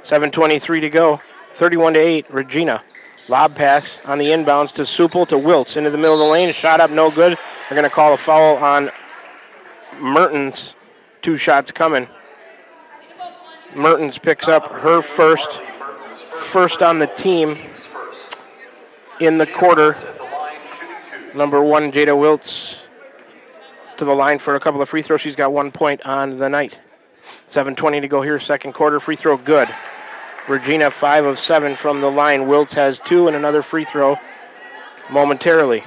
7:23 to go. 31-8, Regina. Lob pass on the inbounds to Supple to Wiltz into the middle of the lane. Shot up, no good. They're going to call a foul on Mertens. 2 shots coming. Mertens picks up her first on the team in the quarter. Number 1, Jada Wiltz, to the line for a couple of free throws. She's got 1 point on the night. 7:20 to go here, second quarter. Free throw good. Regina 5 of 7 from the line. Wiltz has 2 and another free throw momentarily.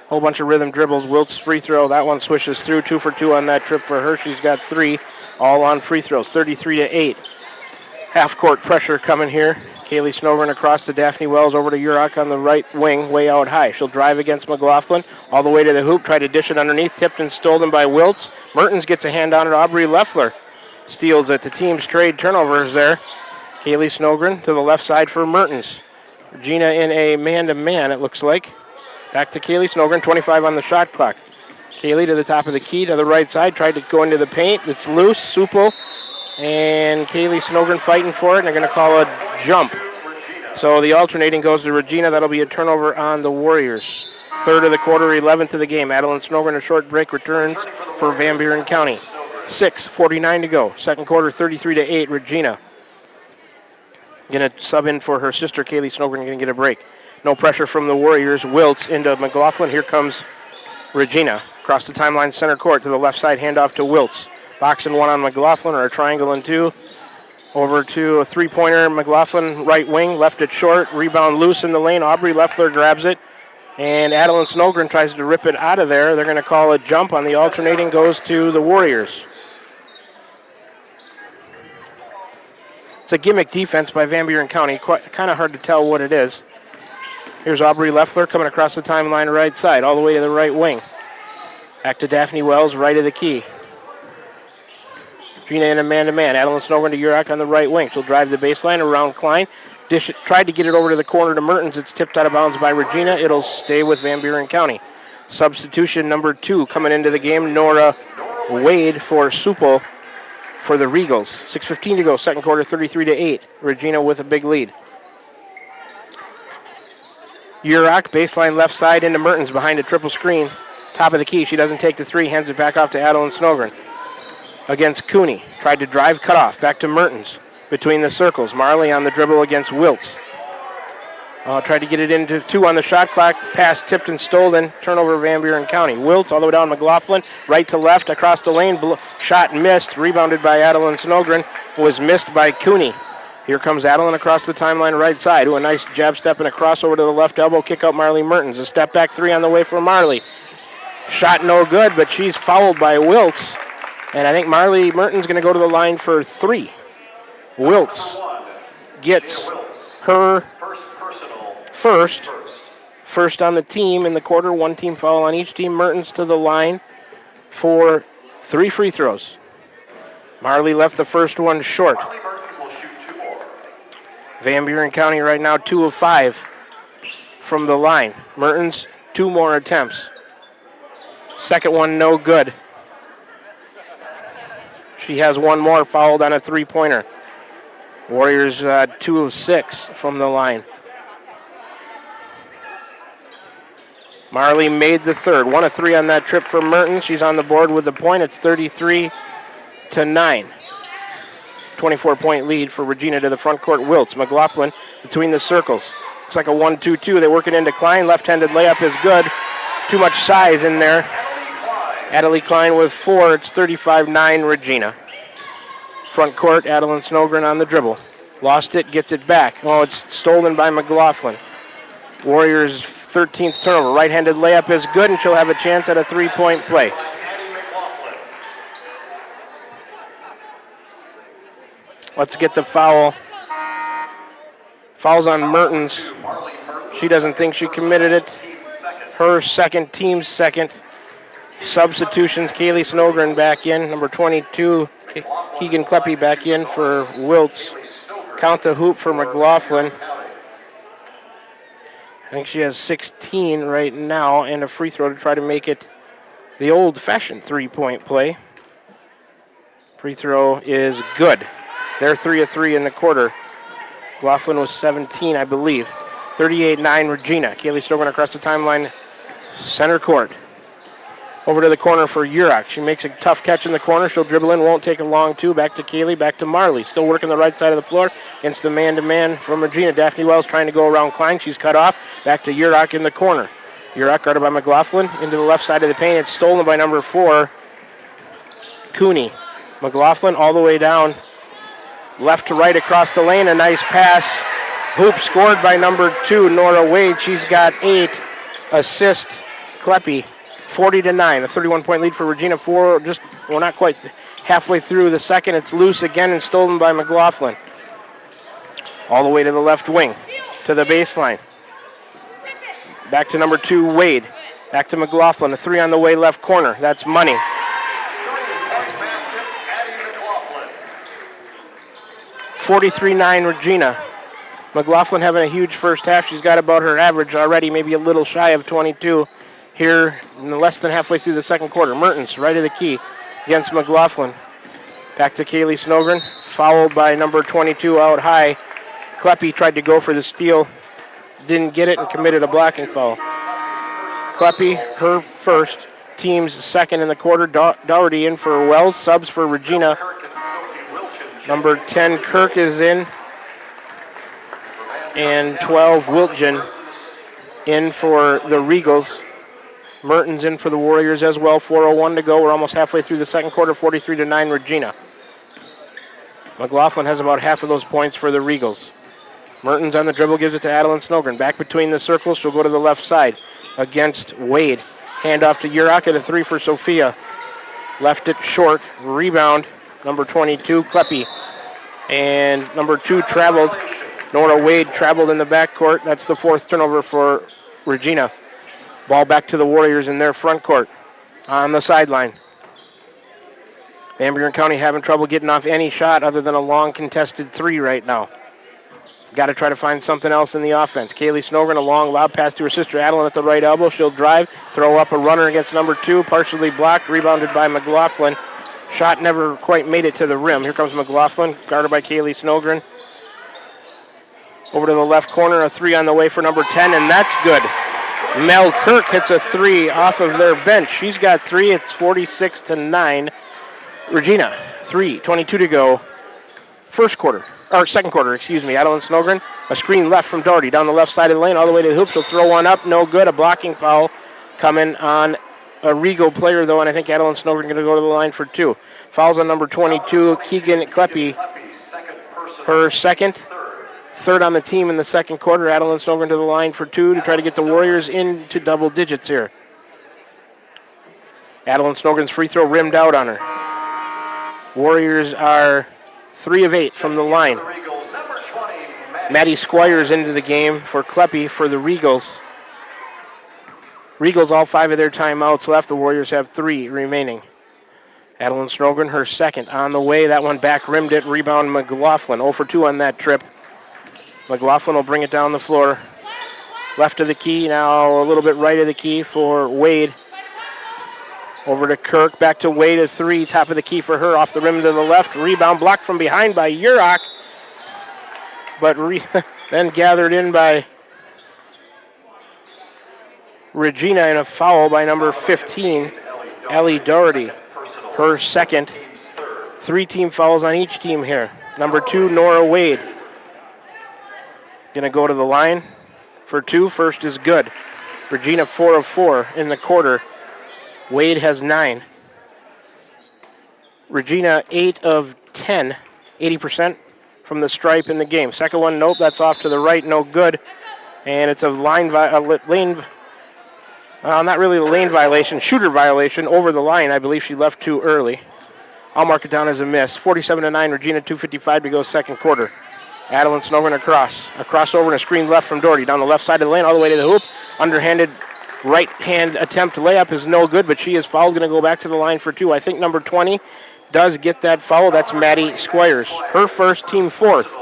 Whole bunch of rhythm dribbles. Wiltz free throw. That one swishes through. 2 for 2 on that trip for her. She's got 3 all on free throws. 33-8. Half court pressure coming here. Kaylee Snowburn across to Daphne Wells, over to Urach on the right wing, way out high. She'll drive against McLaughlin, all the way to the hoop, try to dish it underneath, tipped and stolen by Wiltz. Mertens gets a hand on it. Aubrey Leffler steals it. The team's trade turnovers there. Kaylee Snowgren to the left side for Mertens. Regina in a man-to-man, it looks like. Back to Kaylee Snowgren, 25 on the shot clock. Kaylee to the top of the key, to the right side, tried to go into the paint. It's loose, Supple, and Kaylee Snowgren fighting for it, and they're going to call a jump. So the alternating goes to Regina. That'll be a turnover on the Warriors. Third of the quarter, 11th of the game. Adeline Snowgren, a short break, returns for Van Buren County. 6:49 to go. Second quarter, 33-8, Regina. Going to sub in for her sister, Kaylee Snowgren, going to get a break. No pressure from the Warriors. Wiltz into McLaughlin. Here comes Regina. Across the timeline, center court to the left side, handoff to Wiltz. Box and 1 on McLaughlin, or a triangle and 2. Over to a three-pointer. McLaughlin, right wing, left it short. Rebound loose in the lane. Aubrey Leffler grabs it. And Adeline Snowgren tries to rip it out of there. They're going to call a jump on the alternating, goes to the Warriors. It's a gimmick defense by Van Buren County. Kind of hard to tell what it is. Here's Aubrey Leffler coming across the timeline right side, all the way to the right wing. Back to Daphne Wells, right of the key. Regina in a man-to-man. Adeline Snowgren to Urach on the right wing. She'll drive the baseline around Klein. Tried to get it over to the corner to Mertens. It's tipped out of bounds by Regina. It'll stay with Van Buren County. Substitution number 2 coming into the game, Nora Wade for Supel for the Regals. 6:15 to go, second quarter, 33-8. Regina with a big lead. Urach, baseline left side into Mertens behind a triple screen. Top of the key, she doesn't take the 3, hands it back off to Adeline Snowgren. Against Cooney, tried to drive, cut off, back to Mertens. Between the circles, Marley on the dribble against Wiltz. Tried to get it into 2 on the shot clock. Pass tipped and stolen. Turnover Van Buren County. Wiltz all the way down McLaughlin. Right to left across the lane. Shot missed. Rebounded by Adeline Snowgren. Was missed by Cooney. Here comes Adeline across the timeline right side. A nice jab step and a crossover to the left elbow. Kick out Marley Mertens. A step back 3 on the way for Marley. Shot no good, but she's fouled by Wiltz. And I think Marley Mertens going to go to the line for 3. Wiltz gets her first on the team in the quarter. 1 team foul on each team. Mertens to the line for 3 free throws. Marley left the first one short. Van Buren County right now 2 of 5 from the line. Mertens 2 more attempts. Second one no good. She has 1 more fouled on a 3-pointer. Warriors 2 of 6 from the line. Marley made the third. 1 of 3 on that trip for Mertens. She's on the board with the point. It's 33-9. 24-point lead for Regina to the front court. Wiltz, McLaughlin between the circles. Looks like a 1-2-2. They work it into Klein. Left-handed layup is good. Too much size in there. Adelie Klein with 4. It's 35-9 Regina. Front court, Adeline Snowgren on the dribble. Lost it, gets it back. Oh, it's stolen by McLaughlin. Warriors 13th turnover. Right-handed layup is good, and she'll have a chance at a 3-point play. Let's get the foul. Foul's on Mertens. She doesn't think she committed it. Her second, team's second. Substitutions, Kaylee Snowgren back in. Number 22, Keegan Kleppy back in for Wiltz. Count the hoop for McLaughlin. I think she has 16 right now and a free throw to try to make it the old-fashioned 3-point play. Free throw is good. They're 3 of 3 in the quarter. McLaughlin was 17, I believe. 38-9 Regina. Kaylee Snowgren across the timeline, center court. Over to the corner for Urach. She makes a tough catch in the corner. She'll dribble in, won't take a long 2. Back to Kaylee, back to Marley. Still working the right side of the floor against the man-to-man from Regina. Daphne Wells trying to go around Klein. She's cut off. Back to Urach in the corner. Urach guarded by McLaughlin into the left side of the paint. It's stolen by number 4, Cooney. McLaughlin all the way down. Left to right across the lane. A nice pass. Hoop scored by number 2, Nora Wade. She's got 8. Assist, Kleppy. 40-9, a 31-point lead for Regina. We're not quite halfway through the second. It's loose again and stolen by McLaughlin. All the way to the left wing, to the baseline. Back to number 2, Wade. Back to McLaughlin, a 3 on the way, left corner. That's money. 43-9 Regina. McLaughlin having a huge first half. She's got about her average already, maybe a little shy of 22. Here, less than halfway through the second quarter. Mertens, right of the key, against McLaughlin. Back to Kaylee Snowgren, fouled by number 22 out high. Kleppy tried to go for the steal, didn't get it, and committed a blocking foul. Kleppy, her first, team's second in the quarter. Dougherty in for Wells, subs for Regina. Number 10, Kirk is in, and 12, Wiltgen in for the Regals. Mertens in for the Warriors as well. 4:01 to go. We're almost halfway through the second quarter. 43-9 Regina. McLaughlin has about half of those points for the Regals. Mertens on the dribble, gives it to Adeline Snowgren. Back between the circles. She'll go to the left side against Wade. Hand off to Urach at a 3 for Sophia. Left it short. Rebound. Number 22, Kleppy. And number 2 traveled Nora Wade traveled in the backcourt. That's the 4th turnover for Regina. Ball back to the Warriors in their front court on the sideline. Van Buren County having trouble getting off any shot other than a long contested 3 right now. Got to try to find something else in the offense. Kaylee Snogren, a long lob pass to her sister Adeline at the right elbow. She'll drive, throw up a runner against number 2, partially blocked, rebounded by McLaughlin. Shot never quite made it to the rim. Here comes McLaughlin, guarded by Kaylee Snogren. Over to the left corner, a 3 on the way for number 10, and that's good. Mel Kirk hits a 3 off of their bench. She's got 3. It's 46-9. Regina, 3:22 to go. Second quarter, Adeline Snogren, a screen left from Doherty down the left side of the lane, all the way to the hoop. She'll throw one up, no good. A blocking foul coming on a Regal player, though, and I think Adeline Snogren going to go to the line for 2. Fouls on number 22, Keegan Kleppe, her third on the team in the second quarter. Adeline Snogren to the line for 2 to try to get the Warriors into double digits here. Adeline Snogren's free throw rimmed out on her. Warriors are 3 of 8 from the line. Maddie Squires into the game for Kleppe for the Regals. Regals all 5 of their timeouts left. The Warriors have 3 remaining. Adeline Snogren, her second on the way. That one back rimmed it. Rebound McLaughlin. 0 for 2 on that trip. McLaughlin will bring it down the floor. Left of the key, now a little bit right of the key for Wade. Over to Kirk, back to Wade, a 3, top of the key for her, off the rim to the left. Rebound blocked from behind by Urach, but then gathered in by Regina in a foul by number 15, Ellie Doherty. Her second. 3 team fouls on each team here. Number 2, Nora Wade. Going to go to the line for 2. First is good. Regina 4 of 4 in the quarter. Wade has 9. Regina 8 of 10, 80% from the stripe in the game. Second one, nope, that's off to the right, no good. And it's a lane violation, shooter violation over the line. I believe she left too early. I'll mark it down as a miss. 47-9, Regina 2:55 to go second quarter. Adeline Snogren across. A crossover and a screen left from Doherty down the left side of the lane all the way to the hoop. Underhanded right-hand attempt layup is no good, but she is fouled. Going to go back to the line for 2. I think number 20 does get that foul. That's Maddie Squires. Her first, team 4th.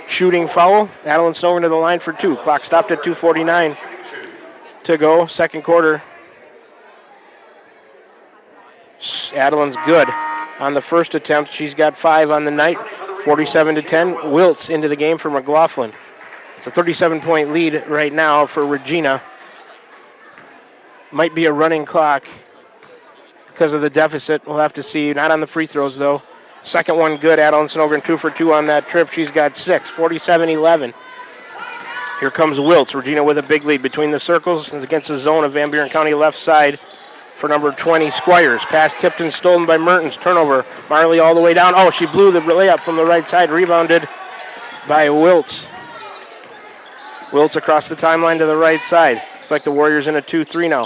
Shooting foul. Adeline Snogren to the line for 2. Clock stopped at 2:49 to go. Second quarter. Adeline's good on the first attempt. She's got 5 on the night. 47-10. Wiltz into the game for McLaughlin. It's a 37-point lead right now for Regina. Might be a running clock because of the deficit. We'll have to see. Not on the free throws, though. Second one good. Adeline Snogren 2 for 2 on that trip. She's got 6. 47-11. Here comes Wiltz. Regina with a big lead between the circles and against the zone of Van Buren County left side for number 20, Squires. Pass tipped and stolen by Mertens. Turnover. Marley all the way down. Oh, she blew the layup from the right side. Rebounded by Wiltz. Wiltz across the timeline to the right side. It's like the Warriors in a 2-3 now.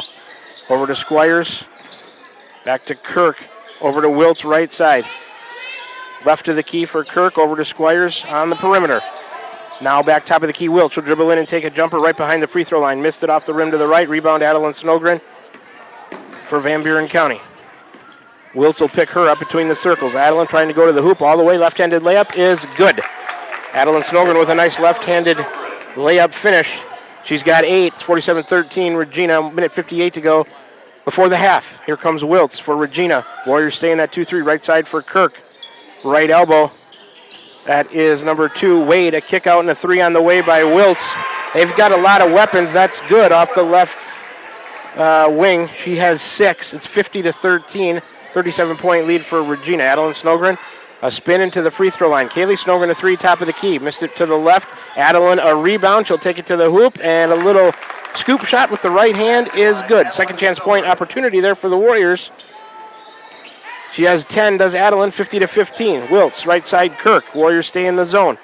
Over to Squires. Back to Kirk. Over to Wiltz, right side. Left of the key for Kirk. Over to Squires on the perimeter. Now back top of the key, Wiltz will dribble in and take a jumper right behind the free throw line. Missed it off the rim to the right. Rebound, Adeline Snogren for Van Buren County. Wiltz will pick her up between the circles. Adeline trying to go to the hoop all the way. Left-handed layup is good. Adeline Snogren with a nice left-handed layup finish. She's got 8. It's 47-13. Regina, minute 58 to go before the half. Here comes Wiltz for Regina. Warriors stay in that 2-3. Right side for Kirk. Right elbow. That is number 2, Wade. A kick out and a 3 on the way by Wiltz. They've got a lot of weapons. That's good off the left wing. She has 6. It's 50-13. 37-point lead for Regina. Adeline Snogren, a spin into the free throw line. Kaylee Snogren, a 3, top of the key. Missed it to the left. Adeline, a rebound. She'll take it to the hoop, and a little scoop shot with the right hand is good. Second chance point opportunity there for the Warriors. She has 10, does Adeline, 50-15. Wiltz, right side, Kirk. Warriors stay in the zone.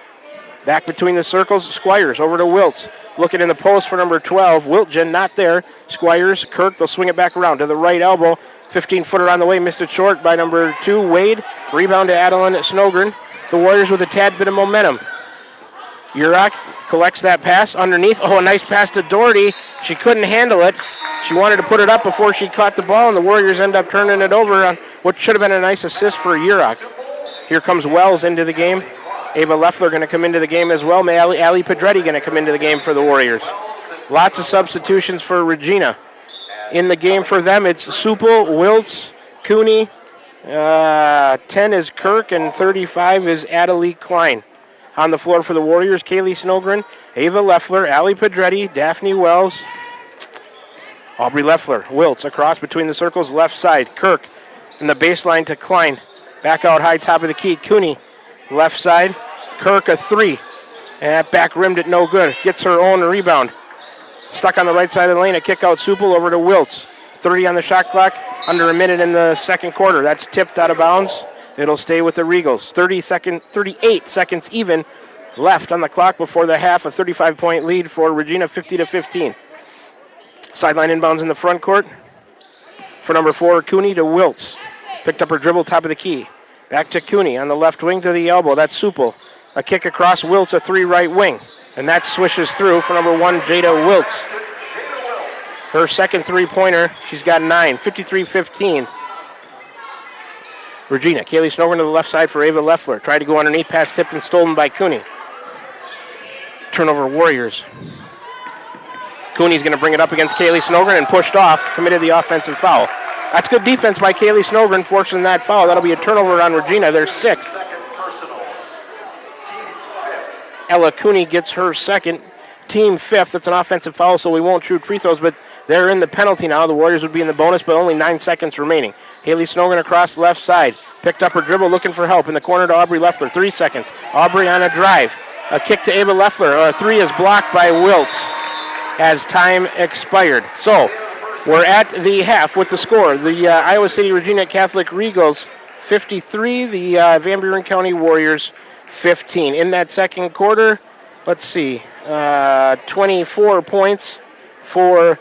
Back between the circles, Squires over to Wiltz. Looking in the post for number 12. Wiltgen not there. Squires, Kirk, they'll swing it back around to the right elbow. 15-footer on the way, missed it short by number 2, Wade. Rebound to Adeline Snogren. The Warriors with a tad bit of momentum. Urach collects that pass underneath. Oh, a nice pass to Doherty. She couldn't handle it. She wanted to put it up before she caught the ball, and the Warriors end up turning it over on what should have been a nice assist for Urach. Here comes Wells into the game. Ava Leffler going to come into the game as well. Ali Pedretti going to come into the game for the Warriors. Lots of substitutions for Regina. In the game for them, it's Supel, Wiltz, Cooney. 10 is Kirk, and 35 is Adelie Klein. On the floor for the Warriors, Kaylee Snogren, Ava Leffler, Ali Pedretti, Daphne Wells, Aubrey Leffler, Wiltz across between the circles, left side, Kirk, and the baseline to Klein. Back out high, top of the key, Cooney, left side, Kirk a three, and that back rimmed it no good. Gets her own rebound. Stuck on the right side of the lane, a kick out Supel over to Wiltz. 30 on the shot clock, under a minute in the second quarter. That's tipped out of bounds. It'll stay with the Regals. 38 seconds even left on the clock before the half. A 35-point lead for Regina, 50-15. Sideline inbounds in the front court. For number 4, Cooney to Wiltz. Picked up her dribble, top of the key. Back to Cooney on the left wing to the elbow. That's Supel. A kick across Wiltz, a 3 right wing. And that swishes through for number 1, Jada Wiltz. Her second three-pointer, she's got 9, 53-15. Regina, Kaylee Snowden to the left side for Ava Leffler. Tried to go underneath, pass tipped and stolen by Cooney. Turnover Warriors. Cooney's going to bring it up against Kaylee Snowden and pushed off, committed the offensive foul. That's good defense by Kaylee Snowden, forcing that foul. That'll be a turnover on Regina, their 6th. Ella Cooney gets her second, team 5th. That's an offensive foul, so we won't shoot free throws, but they're in the penalty now. The Warriors would be in the bonus, but only 9 seconds remaining. Kaylee Snowden across the left side. Picked up her dribble, looking for help. In the corner to Aubrey Leffler, 3 seconds. Aubrey on a drive. A kick to Ava Leffler. A 3 is blocked by Wiltz as time expired. So we're at the half with the score. The Iowa City Regina Catholic Regals 53, the Van Buren County Warriors 15. In that second quarter, let's see, 24 points for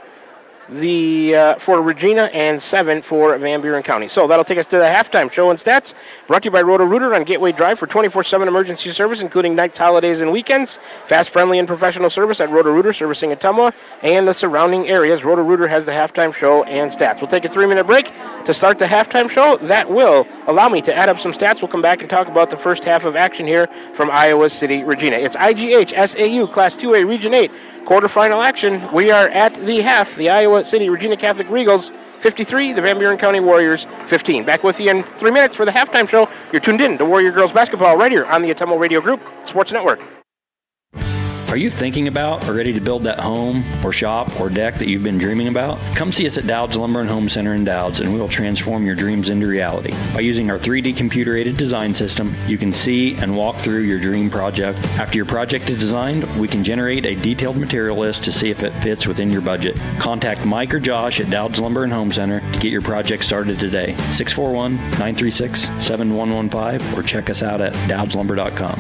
Regina and 7 for Van Buren County. So that'll take us to the halftime show and stats, brought to you by Roto-Rooter on Gateway Drive for 24/7 emergency service, including nights, holidays, and weekends. Fast, friendly, and professional service at Roto-Rooter, servicing Ottumwa and the surrounding areas. Roto-Rooter has the halftime show and stats. We'll take a 3-minute break to start the halftime show. That will allow me to add up some stats. We'll come back and talk about the first half of action here from Iowa City Regina. It's IGH SAU Class 2A Region 8 quarterfinal action. We are at the half. The Iowa City Regina Catholic Regals 53, the Van Buren County Warriors 15. Back with you in 3 minutes for the halftime show. You're tuned in to Warrior Girls Basketball right here on the Ottumwa Radio Group Sports Network. Are you thinking about or ready to build that home or shop or deck that you've been dreaming about? Come see us at Dowd's Lumber and Home Center in Dowd's, and we will transform your dreams into reality. By using our 3D computer-aided design system, you can see and walk through your dream project. After your project is designed, we can generate a detailed material list to see if it fits within your budget. Contact Mike or Josh at Dowd's Lumber and Home Center to get your project started today. 641-936-7115 or check us out at dowdslumber.com.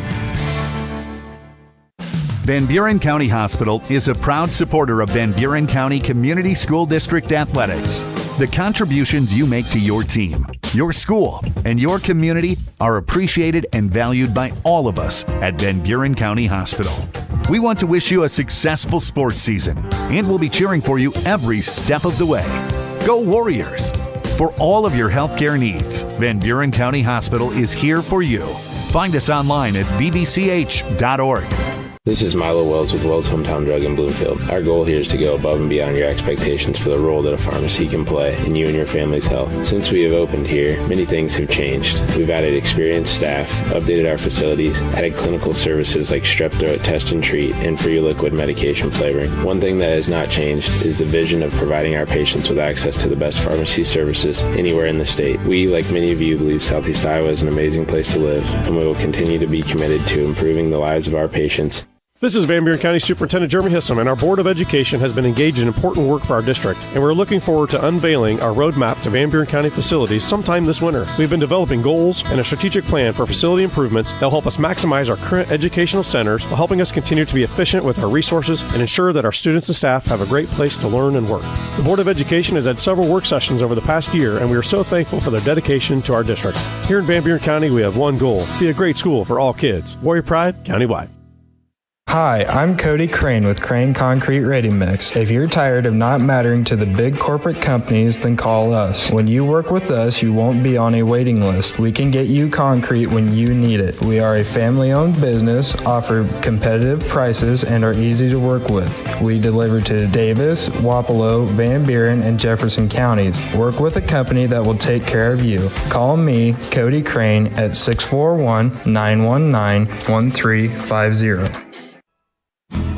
Van Buren County Hospital is a proud supporter of Van Buren County Community School District Athletics. The contributions you make to your team, your school, and your community are appreciated and valued by all of us at Van Buren County Hospital. We want to wish you a successful sports season, and we'll be cheering for you every step of the way. Go Warriors! For all of your healthcare needs, Van Buren County Hospital is here for you. Find us online at vbch.org. This is Milo Wells with Wells Hometown Drug in Bloomfield. Our goal here is to go above and beyond your expectations for the role that a pharmacy can play in you and your family's health. Since we have opened here, many things have changed. We've added experienced staff, updated our facilities, added clinical services like strep throat test and treat, and free liquid medication flavoring. One thing that has not changed is the vision of providing our patients with access to the best pharmacy services anywhere in the state. We, like many of you, believe Southeast Iowa is an amazing place to live, and we will continue to be committed to improving the lives of our patients. This is Van Buren County Superintendent Jeremy Hissom, and our Board of Education has been engaged in important work for our district, and we're looking forward to unveiling our roadmap to Van Buren County facilities sometime this winter. We've been developing goals and a strategic plan for facility improvements that will help us maximize our current educational centers while helping us continue to be efficient with our resources and ensure that our students and staff have a great place to learn and work. The Board of Education has had several work sessions over the past year, and we are so thankful for their dedication to our district. Here in Van Buren County, we have one goal: be a great school for all kids. Warrior Pride, countywide. Hi, I'm Cody Crane with Crane Concrete Ready Mix. If you're tired of not mattering to the big corporate companies, then call us. When you work with us, you won't be on a waiting list. We can get you concrete when you need it. We are a family-owned business, offer competitive prices, and are easy to work with. We deliver to Davis, Wapello, Van Buren, and Jefferson counties. Work with a company that will take care of you. Call me, Cody Crane, at 641-919-1350.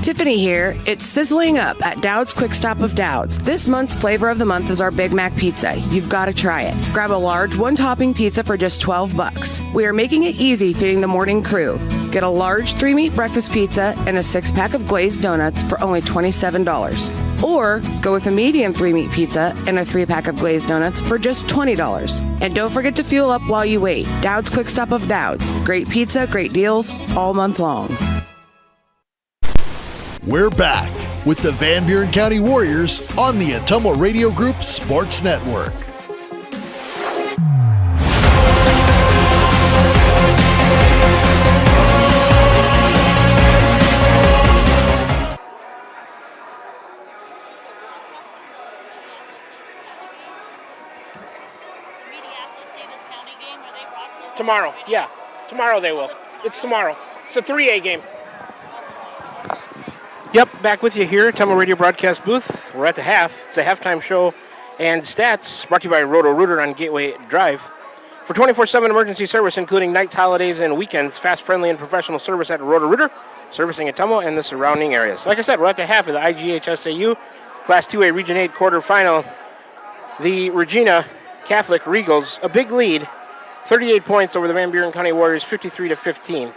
Tiffany here. It's sizzling up at Dowd's Quick Stop of Dowd's. This month's flavor of the month is our Big Mac Pizza. You've got to try it. Grab a large one-topping pizza for just $12. We are making it easy feeding the morning crew. Get a large 3-meat breakfast pizza and a 6-pack of glazed donuts for only $27. Or go with a medium 3-meat pizza and a 3-pack of glazed donuts for just $20. And don't forget to fuel up while you wait. Dowd's Quick Stop of Dowd's. Great pizza, great deals all month long. We're back with the Van Buren County Warriors on the Atomo Radio Group Sports Network. Tomorrow, yeah. Tomorrow they will. It's tomorrow. It's a 3A game. Yep, back with you here, Atomo Radio broadcast booth. We're at the half. It's a halftime show and stats brought to you by Roto-Rooter on Gateway Drive. For 24/7 emergency service, including nights, holidays, and weekends, fast, friendly, and professional service at Roto-Rooter, servicing Atomo and the surrounding areas. Like I said, we're at the half of the IGHSAU Class 2A Region 8 quarterfinal. The Regina Catholic Regals, a big lead, 38 points over the Van Buren County Warriors, 53-15.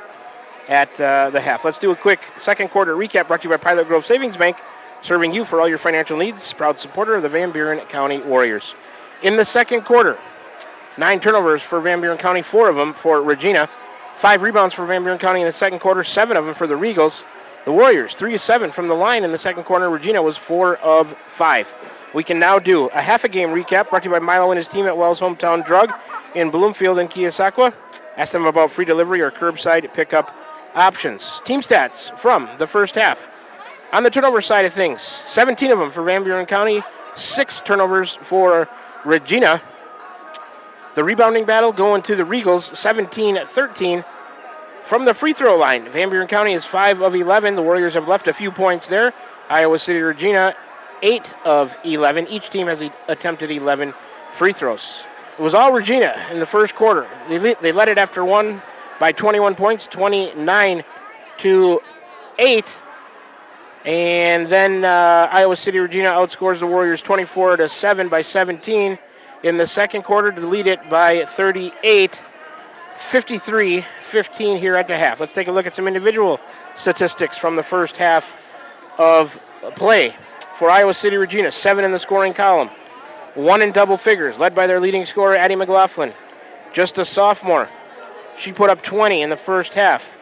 At the half. Let's do a quick second quarter recap brought to you by Pilot Grove Savings Bank, serving you for all your financial needs. Proud supporter of the Van Buren County Warriors. In the second quarter, 9 turnovers for Van Buren County, 4 of them for Regina. 5 rebounds for Van Buren County in the second quarter, 7 of them for the Regals. The Warriors, 3 of 7 from the line in the second quarter. Regina was 4 of 5. We can now do a half a game recap brought to you by Milo and his team at Wells Hometown Drug in Bloomfield and Keosauqua. Ask them about free delivery or curbside pickup options. Team stats from the first half. On the turnover side of things, 17 of them for Van Buren County, 6 turnovers for Regina. The rebounding battle going to the Regals, 17-13. From the free throw line, Van Buren County is 5 of 11. The Warriors have left a few points there. Iowa City Regina, 8 of 11. Each team has attempted 11 free throws. It was all Regina in the first quarter. They led it after one by 21 points, 29-8. And then Iowa City Regina outscores the Warriors 24-7 by 17 in the second quarter to lead it by 38, 53-15 here at the half. Let's take a look at some individual statistics from the first half of play. For Iowa City Regina, 7 in the scoring column, 1 in double figures, led by their leading scorer, Addie McLaughlin, just a sophomore. She put up 20 in the first half.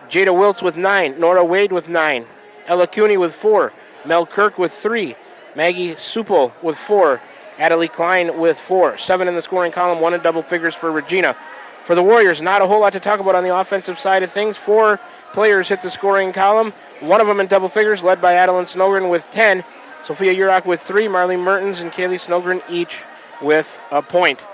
Jada Wiltz with 9, Nora Wade with 9, Ella Cooney with 4, Mel Kirk with 3, Maggie Supel with 4, Adelie Klein with 4. 7 in the scoring column, 1 in double figures for Regina. For the Warriors, not a whole lot to talk about on the offensive side of things. 4 players hit the scoring column, 1 of them in double figures, led by Adeline Snogren with 10, Sophia Urach with 3, Marlene Mertens and Kaylee Snogren each with a point.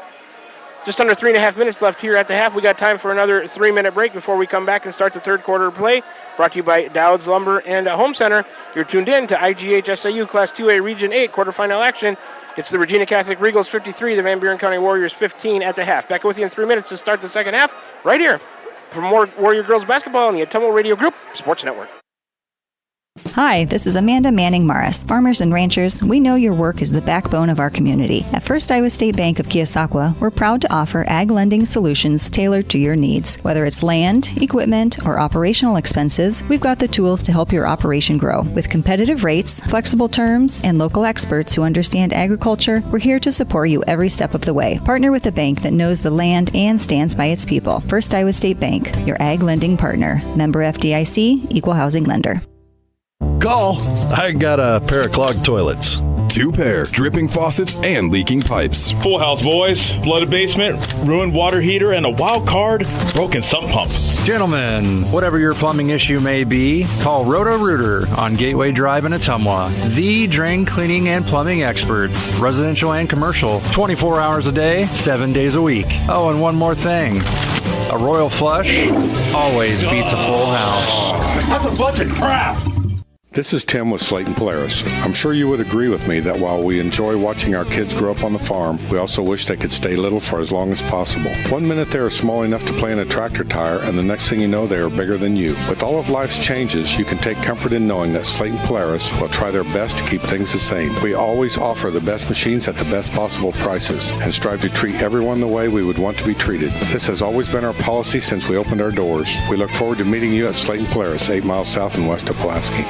Just under 3.5 minutes left here at the half. We got time for another 3-minute break before we come back and start the third quarter play. Brought to you by Dowd's Lumber and Home Center. You're tuned in to IGHSAU Class 2A Region 8 quarterfinal action. It's the Regina Catholic Regals 53, the Van Buren County Warriors 15 at the half. Back with you in 3 minutes to start the second half, right here. For more Warrior Girls Basketball on the Atomo Radio Group Sports Network. Hi, this is Amanda Manning Morris. Farmers and ranchers, we know your work is the backbone of our community. At First Iowa State Bank of Keosauqua, we're proud to offer ag lending solutions tailored to your needs. Whether it's land, equipment, or operational expenses, we've got the tools to help your operation grow. With competitive rates, flexible terms, and local experts who understand agriculture, we're here to support you every step of the way. Partner with a bank that knows the land and stands by its people. First Iowa State Bank, your ag lending partner. Member FDIC, Equal Housing Lender. Call. I got a pair of clogged toilets. 2 pair, dripping faucets, and leaking pipes. Full house, boys. Flooded basement, ruined water heater, and a wild card, broken sump pump. Gentlemen, whatever your plumbing issue may be, call Roto-Rooter on Gateway Drive in Ottumwa. The drain cleaning and plumbing experts, residential and commercial, 24 hours a day, 7 days a week. Oh, and one more thing. A royal flush always beats a full house. That's a bunch of crap! This is Tim with Slayton Polaris. I'm sure you would agree with me that while we enjoy watching our kids grow up on the farm, we also wish they could stay little for as long as possible. 1 minute they are small enough to play in a tractor tire, and the next thing you know, they are bigger than you. With all of life's changes, you can take comfort in knowing that Slayton Polaris will try their best to keep things the same. We always offer the best machines at the best possible prices and strive to treat everyone the way we would want to be treated. This has always been our policy since we opened our doors. We look forward to meeting you at Slayton Polaris, 8 miles south and west of Pulaski.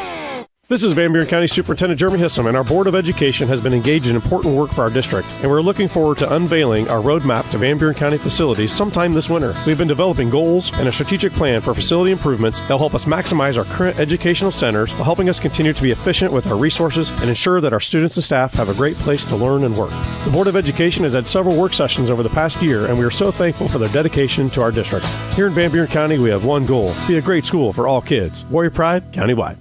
This is Van Buren County Superintendent Jeremy Hissom, and our Board of Education has been engaged in important work for our district, and we're looking forward to unveiling our roadmap to Van Buren County facilities sometime this winter. We've been developing goals and a strategic plan for facility improvements that will help us maximize our current educational centers while helping us continue to be efficient with our resources and ensure that our students and staff have a great place to learn and work. The Board of Education has had several work sessions over the past year, and we are so thankful for their dedication to our district. Here in Van Buren County, we have one goal: be a great school for all kids. Warrior Pride, countywide.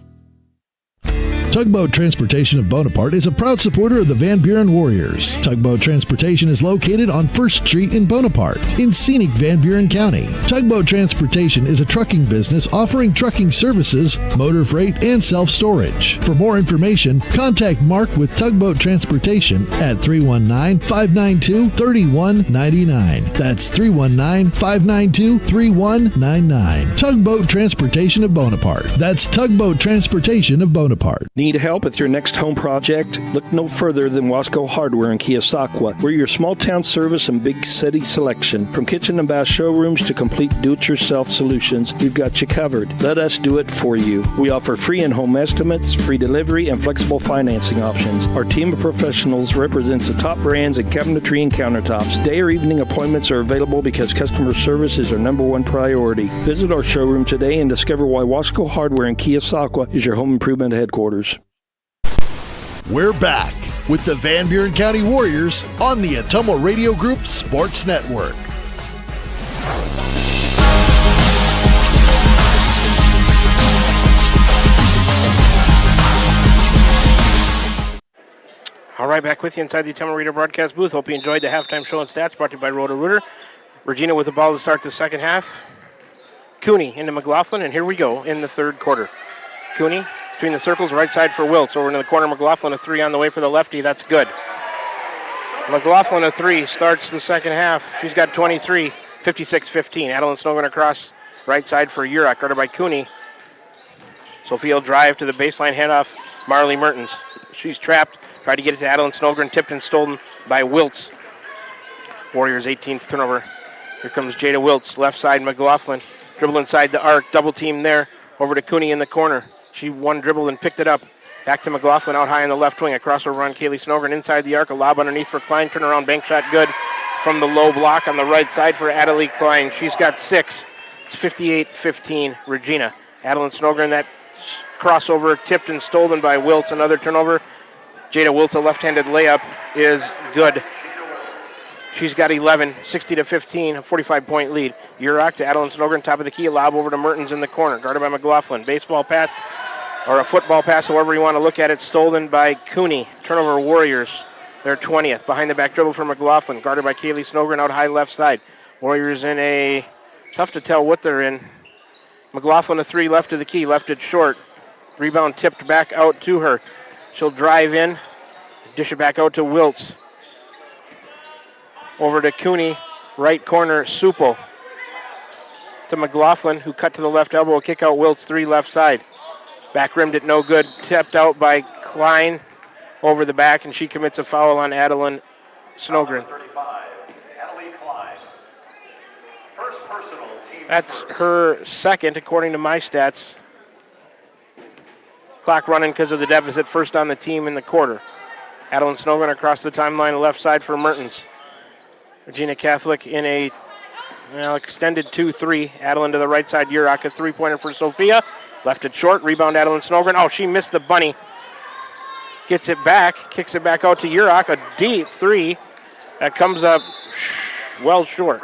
Tugboat Transportation of Bonaparte is a proud supporter of the Van Buren Warriors. Tugboat Transportation is located on 1st Street in Bonaparte, in scenic Van Buren County. Tugboat Transportation is a trucking business offering trucking services, motor freight, and self-storage. For more information, contact Mark with Tugboat Transportation at 319-592-3199. That's 319-592-3199. Tugboat Transportation of Bonaparte. That's Tugboat Transportation of Bonaparte. Need help with your next home project? Look no further than Wasco Hardware in Keosauqua. We're your small town service and big city selection. From kitchen and bath showrooms to complete do-it-yourself solutions, we've got you covered. Let us do it for you. We offer free in-home estimates, free delivery, and flexible financing options. Our team of professionals represents the top brands in cabinetry and countertops. Day or evening appointments are available because customer service is our #1 priority. Visit our showroom today and discover why Wasco Hardware in Keosauqua is your home improvement headquarters. We're back with the Van Buren County Warriors on the Ottumwa Radio Group Sports Network. All right, back with you inside the Ottumwa Radio broadcast booth. Hope you enjoyed the halftime show and stats brought to you by Roto-Rooter. Regina with the ball to start the second half. Cooney into McLaughlin, and here we go in the third quarter. Cooney between the circles, right side for Wiltz. Over into the corner, McLaughlin, a three on the way for the lefty. That's good. McLaughlin, a three, starts the second half. She's got 23, 56-15. Adeline Snowgren across right side for Urach, guarded by Cooney. Sophia will drive to the baseline, handoff Marley Mertens. She's trapped, tried to get it to Adeline Snowgren, tipped and stolen by Wiltz. Warriors' 18th turnover. Here comes Jada Wiltz, left side McLaughlin. Dribble inside the arc, double team there. Over to Cooney in the corner. She one dribbled and picked it up. Back to McLaughlin out high on the left wing. A crossover on Kaylee Snowgren inside the arc. A lob underneath for Klein. Turnaround bank shot good from the low block on the right side for Adelie Klein. She's got 6. It's 58-15 Regina. Adeline Snowgren, that crossover tipped and stolen by Wiltz. Another turnover. Jada Wiltz, a left-handed layup, is good. She's got 11, 60-15, a 45-point lead. Urach to Adeline Snowgren, top of the key. A lob over to Mertens in the corner, guarded by McLaughlin. Baseball pass, or a football pass, however you want to look at it, stolen by Cooney. Turnover Warriors, they're 20th. Behind the back dribble for McLaughlin, guarded by Kaylee Snowgren out high left side. Warriors in a, tough to tell what they're in. McLaughlin a three, left of the key, left it short. Rebound tipped back out to her. She'll drive in, dish it back out to Wiltz. Over to Cooney, right corner, Supel. To McLaughlin, who cut to the left elbow, kick out Wiltz, three left side. Back rimmed it, no good. Tipped out by Klein over the back, and she commits a foul on Adeline Snowgren. That's her second, according to my stats. Clock running because of the deficit, first on the team in the quarter. Adeline Snowgren across the timeline, left side for Mertens. Regina Catholic in a extended 2-3. Adeline to the right side, Urach, a three-pointer for Sophia. Left it short, rebound Adeline Snowgren. Oh, she missed the bunny. Gets it back, kicks it back out to Urach, a deep three. That comes up well short.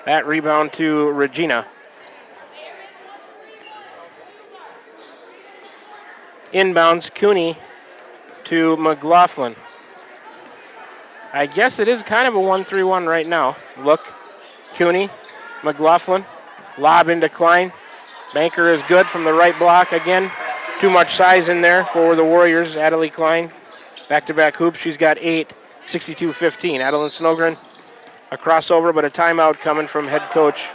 That rebound to Regina. Inbounds, Cooney to McLaughlin. I guess it is kind of a 1-3-1 right now. Look, Cooney, McLaughlin, lob into Klein. Banker is good from the right block again. Too much size in there for the Warriors. Adelie Klein, back-to-back hoops. She's got 8, 62-15. Adeline Snogren, a crossover, but a timeout coming from head coach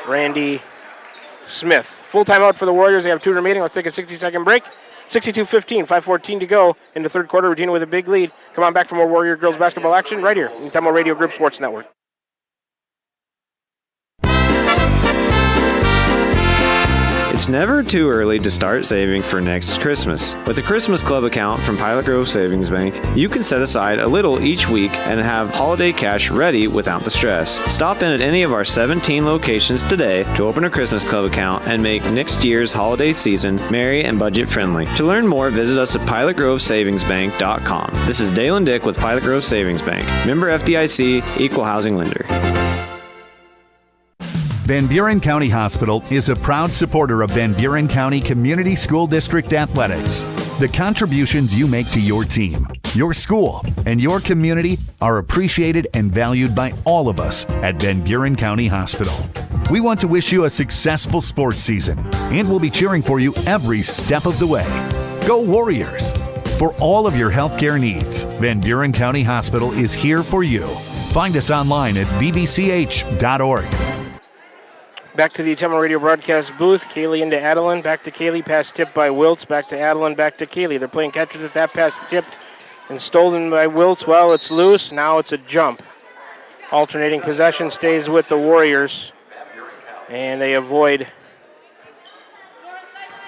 Randy Smith. Full timeout for the Warriors. They have 2 remaining. Let's take a 60-second break. 62-15, 5:14 to go in the third quarter. Regina with a big lead. Come on back for more Warrior girls basketball action right here on the Temple Radio Group Sports Network. It's never too early to start saving for next Christmas. With a Christmas Club account from Pilot Grove Savings Bank, you can set aside a little each week and have holiday cash ready without the stress. Stop in at any of our 17 locations today to open a Christmas Club account and make next year's holiday season merry and budget friendly. To learn more, visit us at pilotgrovesavingsbank.com. This is Dalen Dick with Pilot Grove Savings Bank. Member FDIC, Equal Housing Lender. Van Buren County Hospital is a proud supporter of Van Buren County Community School District Athletics. The contributions you make to your team, your school, and your community are appreciated and valued by all of us at Van Buren County Hospital. We want to wish you a successful sports season, and we'll be cheering for you every step of the way. Go Warriors! For all of your healthcare needs, Van Buren County Hospital is here for you. Find us online at vbch.org. Back to the Temple Radio broadcast booth. Kaylee into Adeline. Back to Kaylee. Pass tipped by Wiltz. Back to Adeline. Back to Kaylee. They're playing catch with that pass tipped and stolen by Wiltz. Well, it's loose. Now it's a jump. Alternating possession stays with the Warriors. And they avoid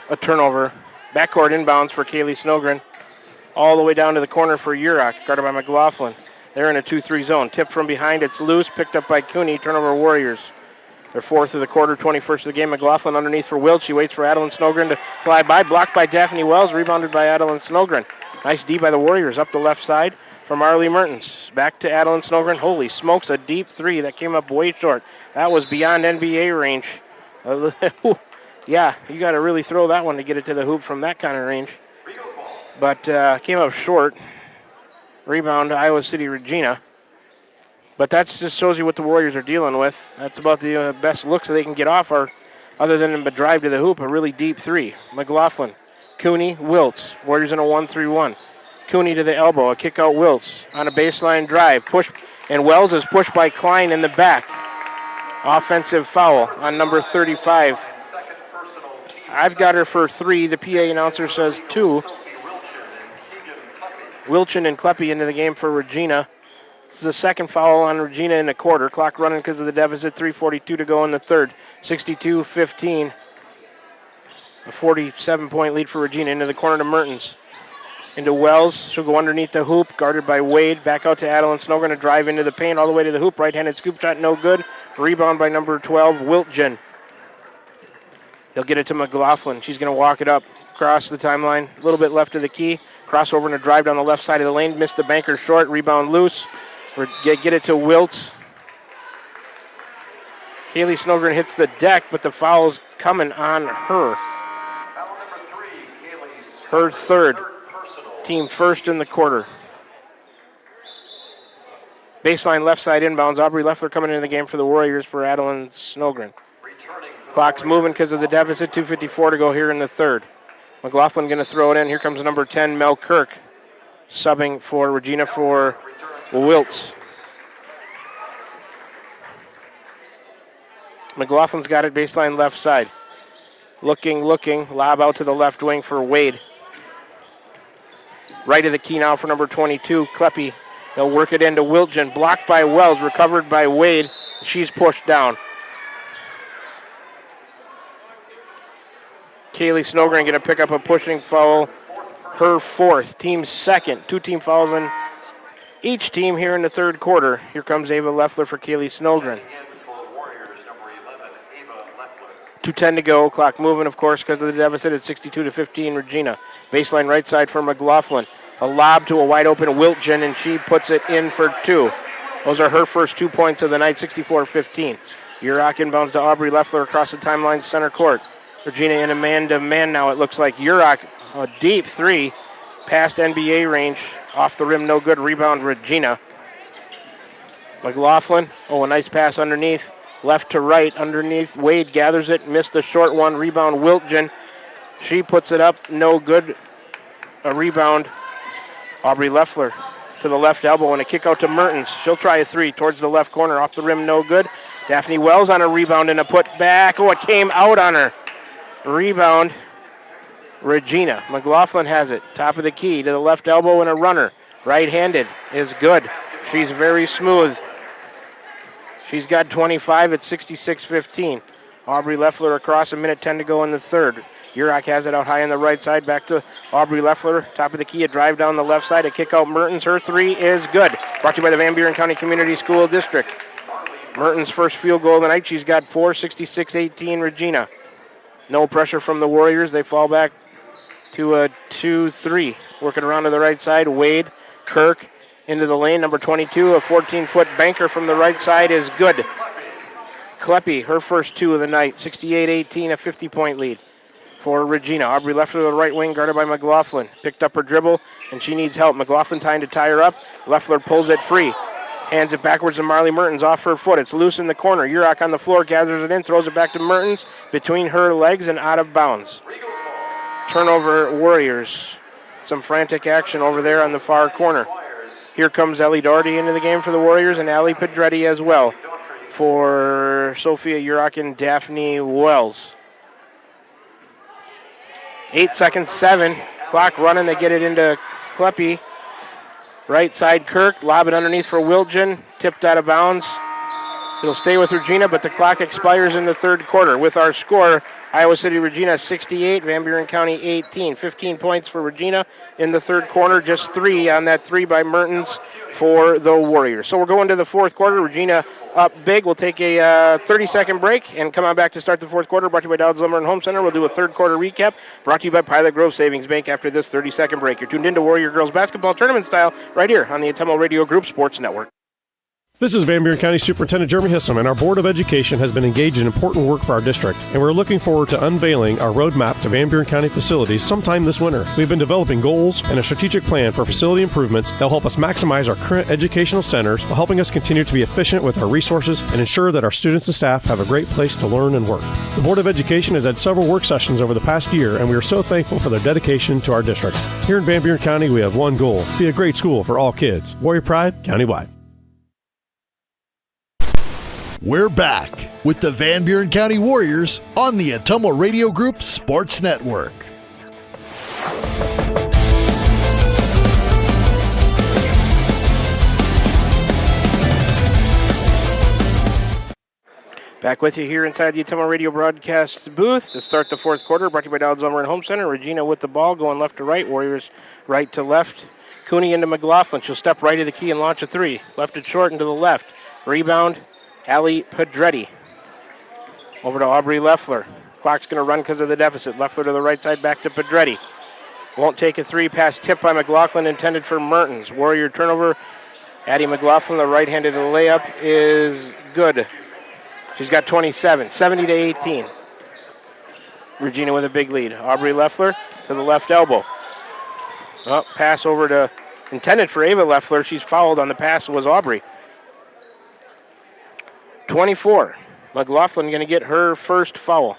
a turnover. Backcourt inbounds for Kaylee Snogren. All the way down to the corner for Urach. Guarded by McLaughlin. They're in a 2-3 zone. Tipped from behind. It's loose. Picked up by Cooney. Turnover Warriors. Their 4th of the quarter, 21st of the game. McLaughlin underneath for Wilt. She waits for Adeline Snogren to fly by. Blocked by Daphne Wells. Rebounded by Adeline Snogren. Nice D by the Warriors up the left side from Marley Mertens. Back to Adeline Snogren. Holy smokes, a deep 3 that came up way short. That was beyond NBA range. Yeah, you got to really throw that one to get it to the hoop from that kind of range. But came up short. Rebound to Iowa City Regina. But that just shows you what the Warriors are dealing with. That's about the best looks that they can get off, or other than a drive to the hoop, a really deep 3. McLaughlin, Cooney, Wiltz. Warriors in a 1-3-1. Cooney to the elbow, a kick out Wiltz on a baseline drive. Push, and Wells is pushed by Klein in the back. Offensive foul on number 35. I've got her for 3. The PA announcer says 2. Wilchin and Kleppy into the game for Regina. This is the second foul on Regina in the quarter. Clock running because of the deficit. 3:42 to go in the third. 62-15. A 47-point lead for Regina. Into the corner to Mertens. Into Wells. She'll go underneath the hoop. Guarded by Wade. Back out to Adeline Snogren to drive into the paint all the way to the hoop. Right-handed scoop shot, no good. Rebound by number 12, Wiltgen. They'll get it to McLaughlin. She's going to walk it up across the timeline. A little bit left of the key. Crossover and a drive down the left side of the lane. Missed the banker short. Rebound loose. Get it to Wiltz. Kaylee Snogren hits the deck, but the foul's coming on her. Her third. Team first in the quarter. Baseline left side inbounds. Aubrey Leffler coming into the game for the Warriors for Adeline Snogren. Clock's moving because of the deficit. 2:54 to go here in the third. McLaughlin going to throw it in. Here comes number 10, Mel Kirk, subbing for Regina for Wiltz. McLaughlin's got it baseline left side. Looking. Lob out to the left wing for Wade. Right of the key now for number 22, Kleppy. They'll work it into Wiltgen. Blocked by Wells. Recovered by Wade. She's pushed down. Kaylee Snogren going to pick up a pushing foul. Her 4th. Team's 2nd. 2 team fouls in each team here in the third quarter. Here comes Ava Leffler for Kaylee Snogren. 2:10 to go. Clock moving, of course, because of the deficit at 62-15 Regina. Baseline right side for McLaughlin. A lob to a wide open Wiltgen, and she puts it in for 2. Those are her first 2 points of the night, 64-15. Urach inbounds to Aubrey Leffler across the timeline, center court. Regina in a man-to-man now. It looks like Urach, a deep three, past NBA range. Off the rim, no good. Rebound, Regina. McLaughlin, a nice pass underneath. Left to right underneath. Wade gathers it, missed the short one. Rebound, Wiltgen. She puts it up, no good. A rebound, Aubrey Leffler to the left elbow and a kick out to Mertens. She'll try a three towards the left corner. Off the rim, no good. Daphne Wells on a rebound and a put back. It came out on her. Rebound, Regina. McLaughlin has it. Top of the key to the left elbow and a runner. Right-handed is good. She's very smooth. She's got 25 at 66-15. Aubrey Leffler across, a minute 10 to go in the third. Urach has it out high on the right side. Back to Aubrey Leffler. Top of the key, a drive down the left side. A kick out Mertens. Her three is good. Brought to you by the Van Buren County Community School District. Mertens' first field goal of the night. She's got 4, 66-18 Regina. No pressure from the Warriors. They fall back to a 2-3. Working around to the right side. Wade, Kirk into the lane. Number 22, a 14-foot banker from the right side is good. Kleppe, her first two of the night. 68-18, a 50-point lead for Regina. Aubrey Leffler to the right wing, guarded by McLaughlin. Picked up her dribble, and she needs help. McLaughlin trying to tie her up. Leffler pulls it free. Hands it backwards to Marley Mertens off her foot. It's loose in the corner. Urach on the floor, gathers it in, throws it back to Mertens between her legs and out of bounds. Turnover, Warriors. Some frantic action over there on the far corner. Here comes Ellie Doherty into the game for the Warriors and Allie Pedretti as well for Sophia Urach and Daphne Wells. 8 seconds, 7. Clock running. They get it into Kleppe. Right side, Kirk. Lob it underneath for Wiltgen. Tipped out of bounds. It'll stay with Regina, but the clock expires in the third quarter. With our score, Iowa City Regina 68, Van Buren County 18. 15 points for Regina in the third quarter. Just 3 on that 3 by Mertens for the Warriors. So we're going to the fourth quarter. Regina up big. We'll take a 30-second break and come on back to start the fourth quarter. Brought to you by Dowd's Lumber and Home Center. We'll do a third quarter recap. Brought to you by Pilot Grove Savings Bank after this 30-second break. You're tuned into Warrior Girls Basketball Tournament style right here on the Atemo Radio Group Sports Network. This is Van Buren County Superintendent Jeremy Hissam, and our Board of Education has been engaged in important work for our district, and we're looking forward to unveiling our roadmap to Van Buren County facilities sometime this winter. We've been developing goals and a strategic plan for facility improvements that will help us maximize our current educational centers while helping us continue to be efficient with our resources and ensure that our students and staff have a great place to learn and work. The Board of Education has had several work sessions over the past year, and we are so thankful for their dedication to our district. Here in Van Buren County, we have one goal: be a great school for all kids. Warrior Pride, countywide. We're back with the Van Buren County Warriors on the Atemo Radio Group Sports Network. Back with you here inside the Atemo Radio broadcast booth to start the fourth quarter. Brought to you by Dowd's Lumber and Home Center. Regina with the ball, going left to right. Warriors right to left. Cooney into McLaughlin. She'll step right to the key and launch a three. Left it short and to the left. Rebound, Allie Pedretti. Over to Aubrey Leffler. Clock's going to run because of the deficit. Leffler to the right side, back to Pedretti. Won't take a three. Pass tipped by McLaughlin, intended for Mertens. Warrior turnover. Addie McLaughlin, the right-handed layup is good. She's got 27, 70-18. Regina with a big lead. Aubrey Leffler to the left elbow. Pass over to, intended for Ava Leffler. She's fouled on the pass, was Aubrey. 24. McLaughlin going to get her first foul.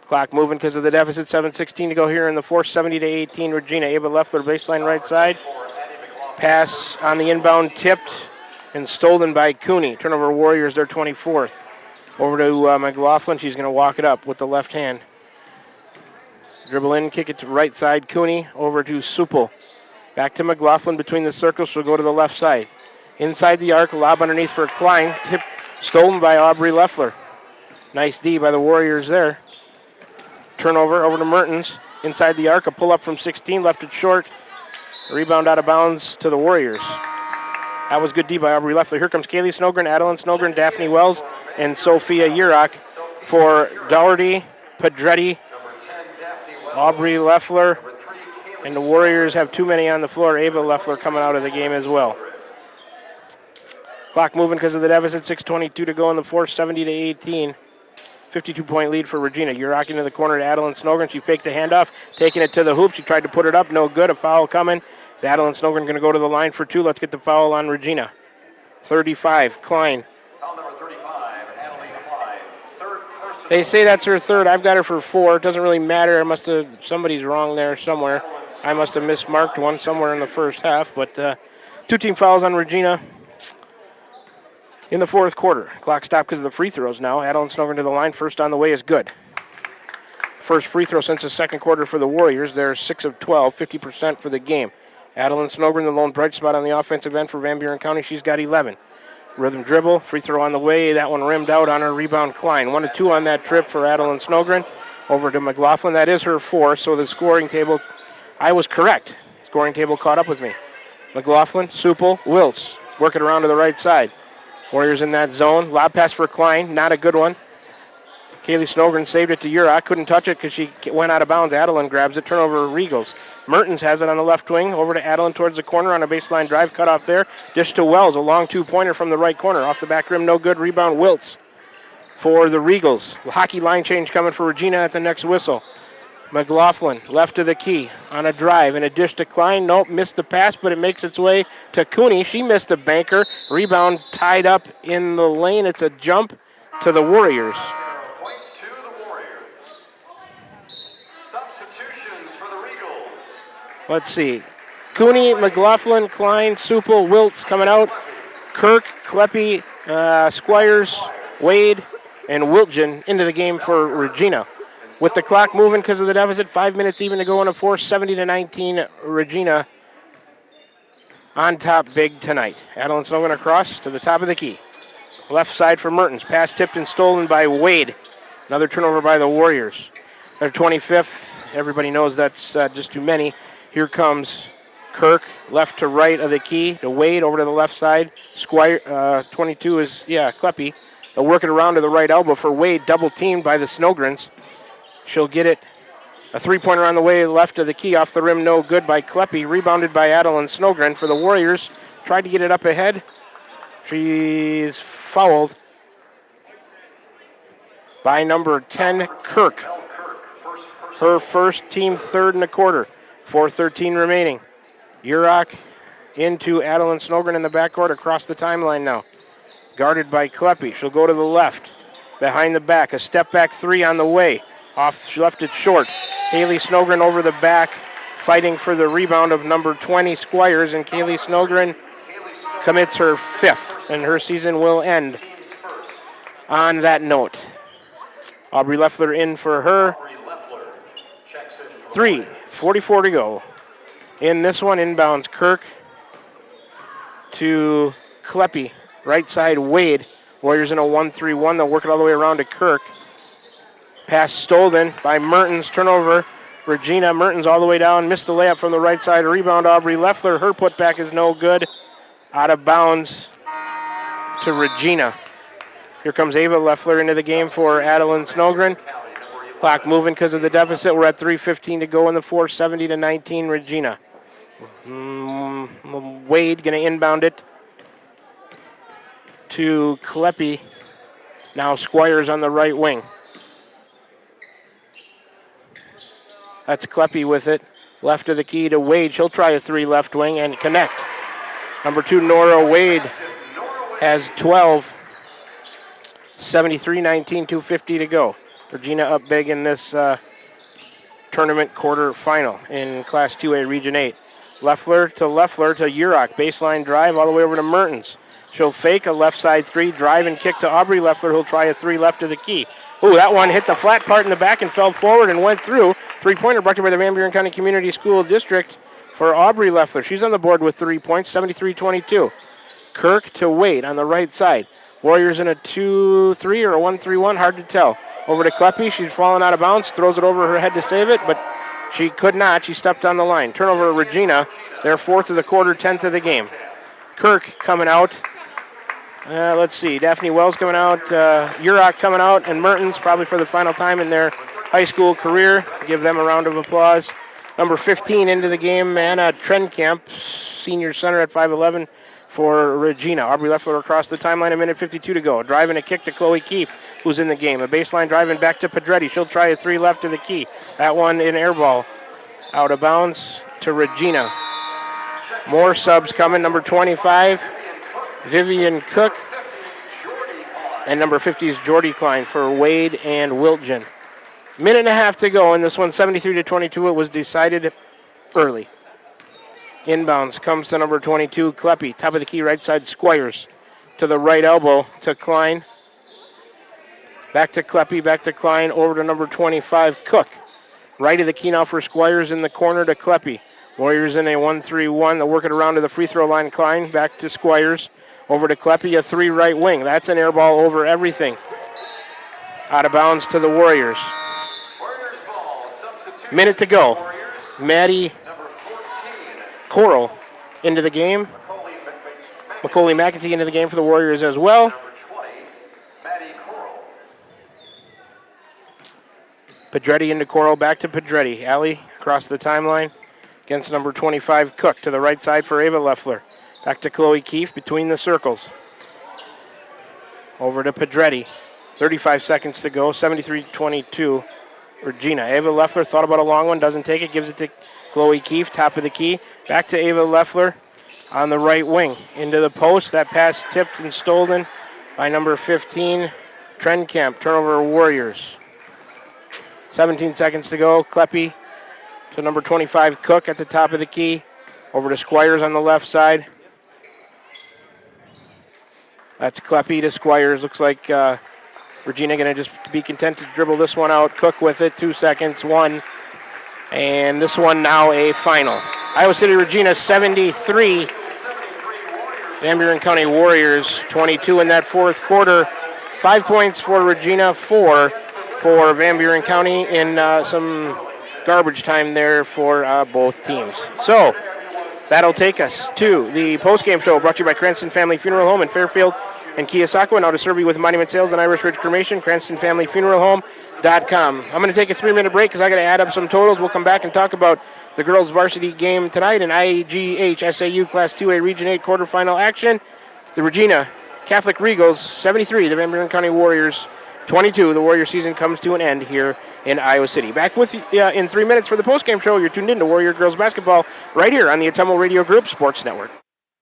Clock moving because of the deficit. 7:16 to go here in the fourth. 70-18. Regina. Ava Leffler, baseline right side. Pass on the inbound, tipped and stolen by Cooney. Turnover Warriors, their 24th. Over to McLaughlin. She's going to walk it up with the left hand. Dribble in, kick it to right side. Cooney over to Supel. Back to McLaughlin between the circles. She'll go to the left side. Inside the arc, lob underneath for Klein. Tip stolen by Aubrey Leffler. Nice D by the Warriors there. Turnover over to Mertens. Inside the arc, a pull-up from 16. Left it short. Rebound out of bounds to the Warriors. That was good D by Aubrey Leffler. Here comes Kaylee Snogren, Adeline Snogren, Daphne Wells, and Sophia Urach for Doherty, Pedretti, Aubrey Leffler, and the Warriors have too many on the floor. Ava Leffler coming out of the game as well. Clock moving because of the deficit. 6:22 to go in the fourth. 70-18. 52-point lead for Regina. Yurok into the corner to Adeline Snogren. She faked the handoff, taking it to the hoop. She tried to put it up. No good. A foul coming. Is Adeline Snogren going to go to the line for 2? Let's get the foul on Regina. 35, Klein. Foul number 35, Adeline Klein. Third personal. They say that's her third. I've got her for 4. It doesn't really matter. Somebody's wrong there somewhere. I must have mismarked one somewhere in the first half. But 2 team fouls on Regina in the fourth quarter. Clock stopped because of the free throws now. Adeline Snogren to the line. First on the way is good. First free throw since the second quarter for the Warriors. They're 6 of 12, 50% for the game. Adeline Snogren, the lone bright spot on the offensive end for Van Buren County. She's got 11. Rhythm dribble, free throw on the way. That one rimmed out on her rebound. Klein. 1 of 2 on that trip for Adeline Snogren. Over to McLaughlin. That is her 4. So the scoring table, I was correct. Scoring table caught up with me. McLaughlin, Supel, Wiltz. Working around to the right side. Warriors in that zone. Lob pass for Klein. Not a good one. Kaylee Snogren saved it to Yurok. Couldn't touch it because she went out of bounds. Adeline grabs it. Turnover Regals. Mertens has it on the left wing. Over to Adeline towards the corner on a baseline drive. Cut off there. Dish to Wells. A long 2-pointer from the right corner. Off the back rim. No good. Rebound Wiltz for the Regals. Hockey line change coming for Regina at the next whistle. McLaughlin left of the key on a drive and a dish to Klein. Nope, missed the pass, but it makes its way to Cooney. She missed the banker. Rebound tied up in the lane. It's a jump to the Warriors. Points to the Warriors. Substitutions for the Regals. Let's see. Cooney, McLaughlin, Klein, Supel, Wiltz coming out. Kirk, Kleppy, Squires, Wade, and Wiltgen into the game for Regina. With the clock moving because of the deficit, 5 minutes even to go in a 4, 70-19, Regina on top big tonight. Adeline Snogren across to the top of the key. Left side for Mertens. Pass tipped and stolen by Wade. Another turnover by the Warriors. Their 25th. Everybody knows that's just too many. Here comes Kirk, left to right of the key to Wade over to the left side. Squire, 22 is, Kleppy. They'll work it around to the right elbow for Wade, double teamed by the Snogrens. She'll get it. A 3-pointer on the way left of the key. Off the rim, no good by Kleppy. Rebounded by Adeline Snogren for the Warriors. Tried to get it up ahead. She's fouled by number 10, Kirk. Her first, team third in the quarter. 4:13 remaining. Yurok into Adeline Snogren in the backcourt across the timeline now. Guarded by Kleppy. She'll go to the left. Behind the back. A step back 3 on the way. Off, she left it short. Kaylee Snogren over the back, fighting for the rebound of number 20, Squires, and Kaylee Snogren commits her 5th, and her season will end on that note. Aubrey Leffler in for her. 3:44 to go. In this one, inbounds Kirk to Kleppy. Right side, Wade. Warriors in a 1-3-1. They'll work it all the way around to Kirk. Pass stolen by Mertens. Turnover. Regina. Mertens all the way down. Missed the layup from the right side. Rebound Aubrey Leffler. Her putback is no good. Out of bounds to Regina. Here comes Ava Leffler into the game for Adeline Snogren. Clock moving because of the deficit. We're at 3:15 to go in the 4, 70-19 Regina. Wade going to inbound it to Kleppy. Now Squires on the right wing. That's Kleppy with it. Left of the key to Wade. She'll try a 3 left wing and connect. Number 2, Nora Wade has 12. 73-19, 2:50 to go. Regina up big in this tournament quarter final in Class 2A Region 8. Leffler to Yurok. Baseline drive all the way over to Mertens. She'll fake a left side 3, drive and kick to Aubrey Leffler, who'll try a 3 left of the key. Ooh, that one hit the flat part in the back and fell forward and went through. 3-pointer brought to you by the Van Buren County Community School District for Aubrey Leffler. She's on the board with 3 points, 73-22. Kirk to Wade on the right side. Warriors in a 2-3 or a 1-3-1, hard to tell. Over to Kleppy. She's fallen out of bounds, throws it over her head to save it, but she could not. She stepped on the line. Turnover to Regina. Their 4th of the quarter, 10th of the game. Kirk coming out. Let's see. Daphne Wells coming out. Yurok coming out. And Mertens probably for the final time in their high school career. Give them a round of applause. Number 15 into the game, Anna Trenkamp, senior center at 5'11", for Regina. Aubrey Leffler across the timeline, 1:52 to go. Driving a kick to Chloe Keefe, who's in the game. A baseline driving back to Pedretti. She'll try a 3 left of the key. That one in air ball. Out of bounds to Regina. More subs coming. Number 25, Vivian Cook. And number 50 is Jordy Klein for Wade and Wiltgen. Minute and a half to go in this one, 73-22. It was decided early. Inbounds comes to number 22, Kleppy. Top of the key, right side, Squires. To the right elbow to Klein. Back to Kleppy, back to Klein, over to number 25, Cook. Right of the key now for Squires in the corner to Kleppy. Warriors in a 1-3-1. They'll work it around to the free throw line. Klein back to Squires. Over to Kleppy, a 3 right wing. That's an air ball over everything. Out of bounds to the Warriors. Minute to go. Maddie Coral into the game. Macaulay McEntee into the game for the Warriors as well. Pedretti into Coral, back to Pedretti. Alley across the timeline against number 25, Cook. To the right side for Ava Leffler. Back to Chloe Keefe between the circles. Over to Pedretti. 35 seconds to go, 73-22. Regina. Ava Leffler thought about a long one, doesn't take it, gives it to Chloe Keefe, top of the key. Back to Ava Leffler on the right wing. Into the post, that pass tipped and stolen by number 15, Trenkamp. Turnover Warriors. 17 seconds to go. Kleppy to number 25, Cook at the top of the key. Over to Squires on the left side. That's Kleppy to Squires. Looks like Regina going to just be content to dribble this one out. Cook with it, 2 seconds, 1. And this one now a final. Iowa City Regina 73. Van Buren County Warriors 22 in that fourth quarter. 5 points for Regina, 4 for Van Buren County in some garbage time there for both teams. So that'll take us to the postgame show brought to you by Cranston Family Funeral Home in Fairfield and Keosauqua. Now to serve you with Monument Sales and Irish Ridge Cremation, CranstonFamilyFuneralHome.com. I'm going to take a 3-minute break because I got to add up some totals. We'll come back and talk about the girls' varsity game tonight in IGH SAU Class 2A Region 8 quarterfinal action. The Regina Catholic Regals 73, the Van Buren County Warriors 22. The Warrior season comes to an end here in Iowa City. Back with you in 3 minutes for the postgame show. You're tuned in to Warrior Girls Basketball right here on the Atomo Radio Group Sports Network.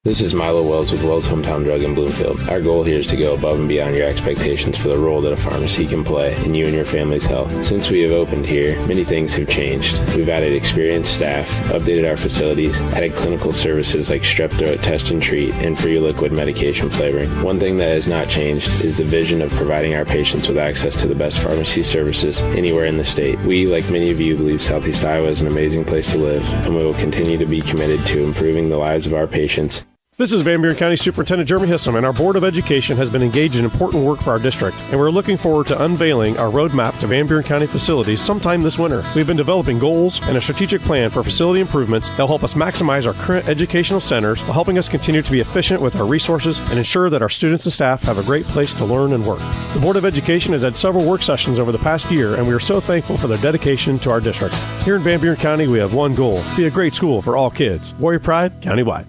This is Milo Wells with Wells Hometown Drug in Bloomfield. Our goal here is to go above and beyond your expectations for the role that a pharmacy can play in you and your family's health. Since we have opened here, many things have changed. We've added experienced staff, updated our facilities, added clinical services like strep throat test and treat, and free liquid medication flavoring. One thing that has not changed is the vision of providing our patients with access to the best pharmacy services anywhere in the state. We, like many of you, believe Southeast Iowa is an amazing place to live, and we will continue to be committed to improving the lives of our patients. This is Van Buren County Superintendent Jeremy Hissom, and our Board of Education has been engaged in important work for our district, and we're looking forward to unveiling our roadmap to Van Buren County facilities sometime this winter. We've been developing goals and a strategic plan for facility improvements that will help us maximize our current educational centers while helping us continue to be efficient with our resources and ensure that our students and staff have a great place to learn and work. The Board of Education has had several work sessions over the past year, and we are so thankful for their dedication to our district. Here in Van Buren County, we have one goal: be a great school for all kids. Warrior Pride, countywide.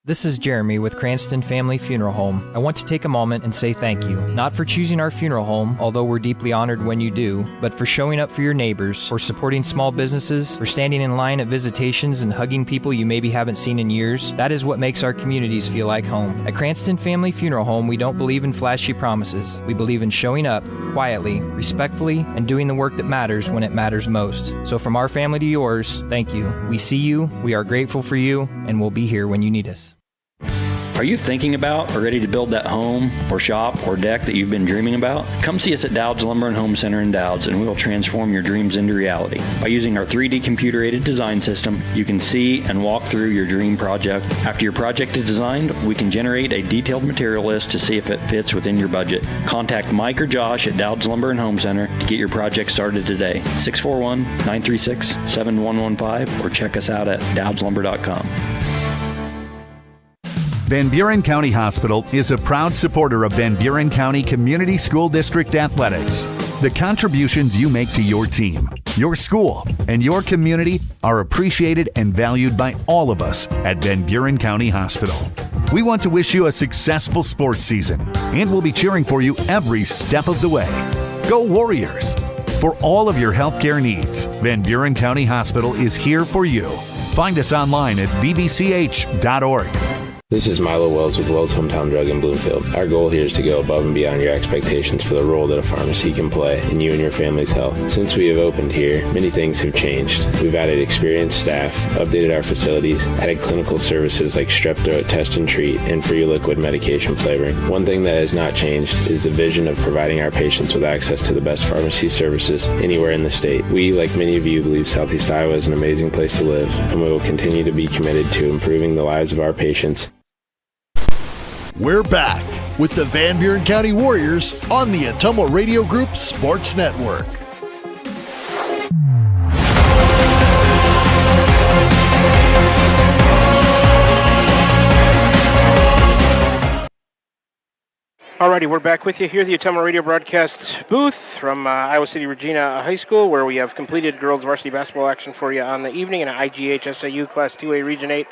This is Jeremy with Cranston Family Funeral Home. I want to take a moment and say thank you, not for choosing our funeral home, although we're deeply honored when you do, but for showing up for your neighbors, for supporting small businesses, for standing in line at visitations and hugging people you maybe haven't seen in years. That is what makes our communities feel like home. At Cranston Family Funeral Home, we don't believe in flashy promises. We believe in showing up quietly, respectfully, and doing the work that matters when it matters most. So from our family to yours, thank you. We see you, we are grateful for you, and we'll be here when you need us. Are you thinking about or ready to build that home or shop or deck that you've been dreaming about? Come see us at Dowd's Lumber and Home Center in Dowd's, and we will transform your dreams into reality. By using our 3D computer-aided design system, you can see and walk through your dream project. After your project is designed, we can generate a detailed material list to see if it fits within your budget. Contact Mike or Josh at Dowd's Lumber and Home Center to get your project started today. 641-936-7115 or check us out at dowdslumber.com. Van Buren County Hospital is a proud supporter of Van Buren County Community School District Athletics. The contributions you make to your team, your school, and your community are appreciated and valued by all of us at Van Buren County Hospital. We want to wish you a successful sports season, and we'll be cheering for you every step of the way. Go Warriors! For all of your healthcare needs, Van Buren County Hospital is here for you. Find us online at vbch.org. This is Milo Wells with Wells Hometown Drug in Bloomfield. Our goal here is to go above and beyond your expectations for the role that a pharmacy can play in you and your family's health. Since we have opened here, many things have changed. We've added experienced staff, updated our facilities, added clinical services like strep throat test and treat, and free liquid medication flavoring. One thing that has not changed is the vision of providing our patients with access to the best pharmacy services anywhere in the state. We, like many of you, believe Southeast Iowa is an amazing place to live, and we will continue to be committed to improving the lives of our patients. We're back with the Van Buren County Warriors on the Atomo Radio Group Sports Network. Alrighty, we're back with you here at the Atomo Radio broadcast booth from Iowa City Regina High School, where we have completed girls varsity basketball action for you on the evening in an IGH SAU Class 2A Region 8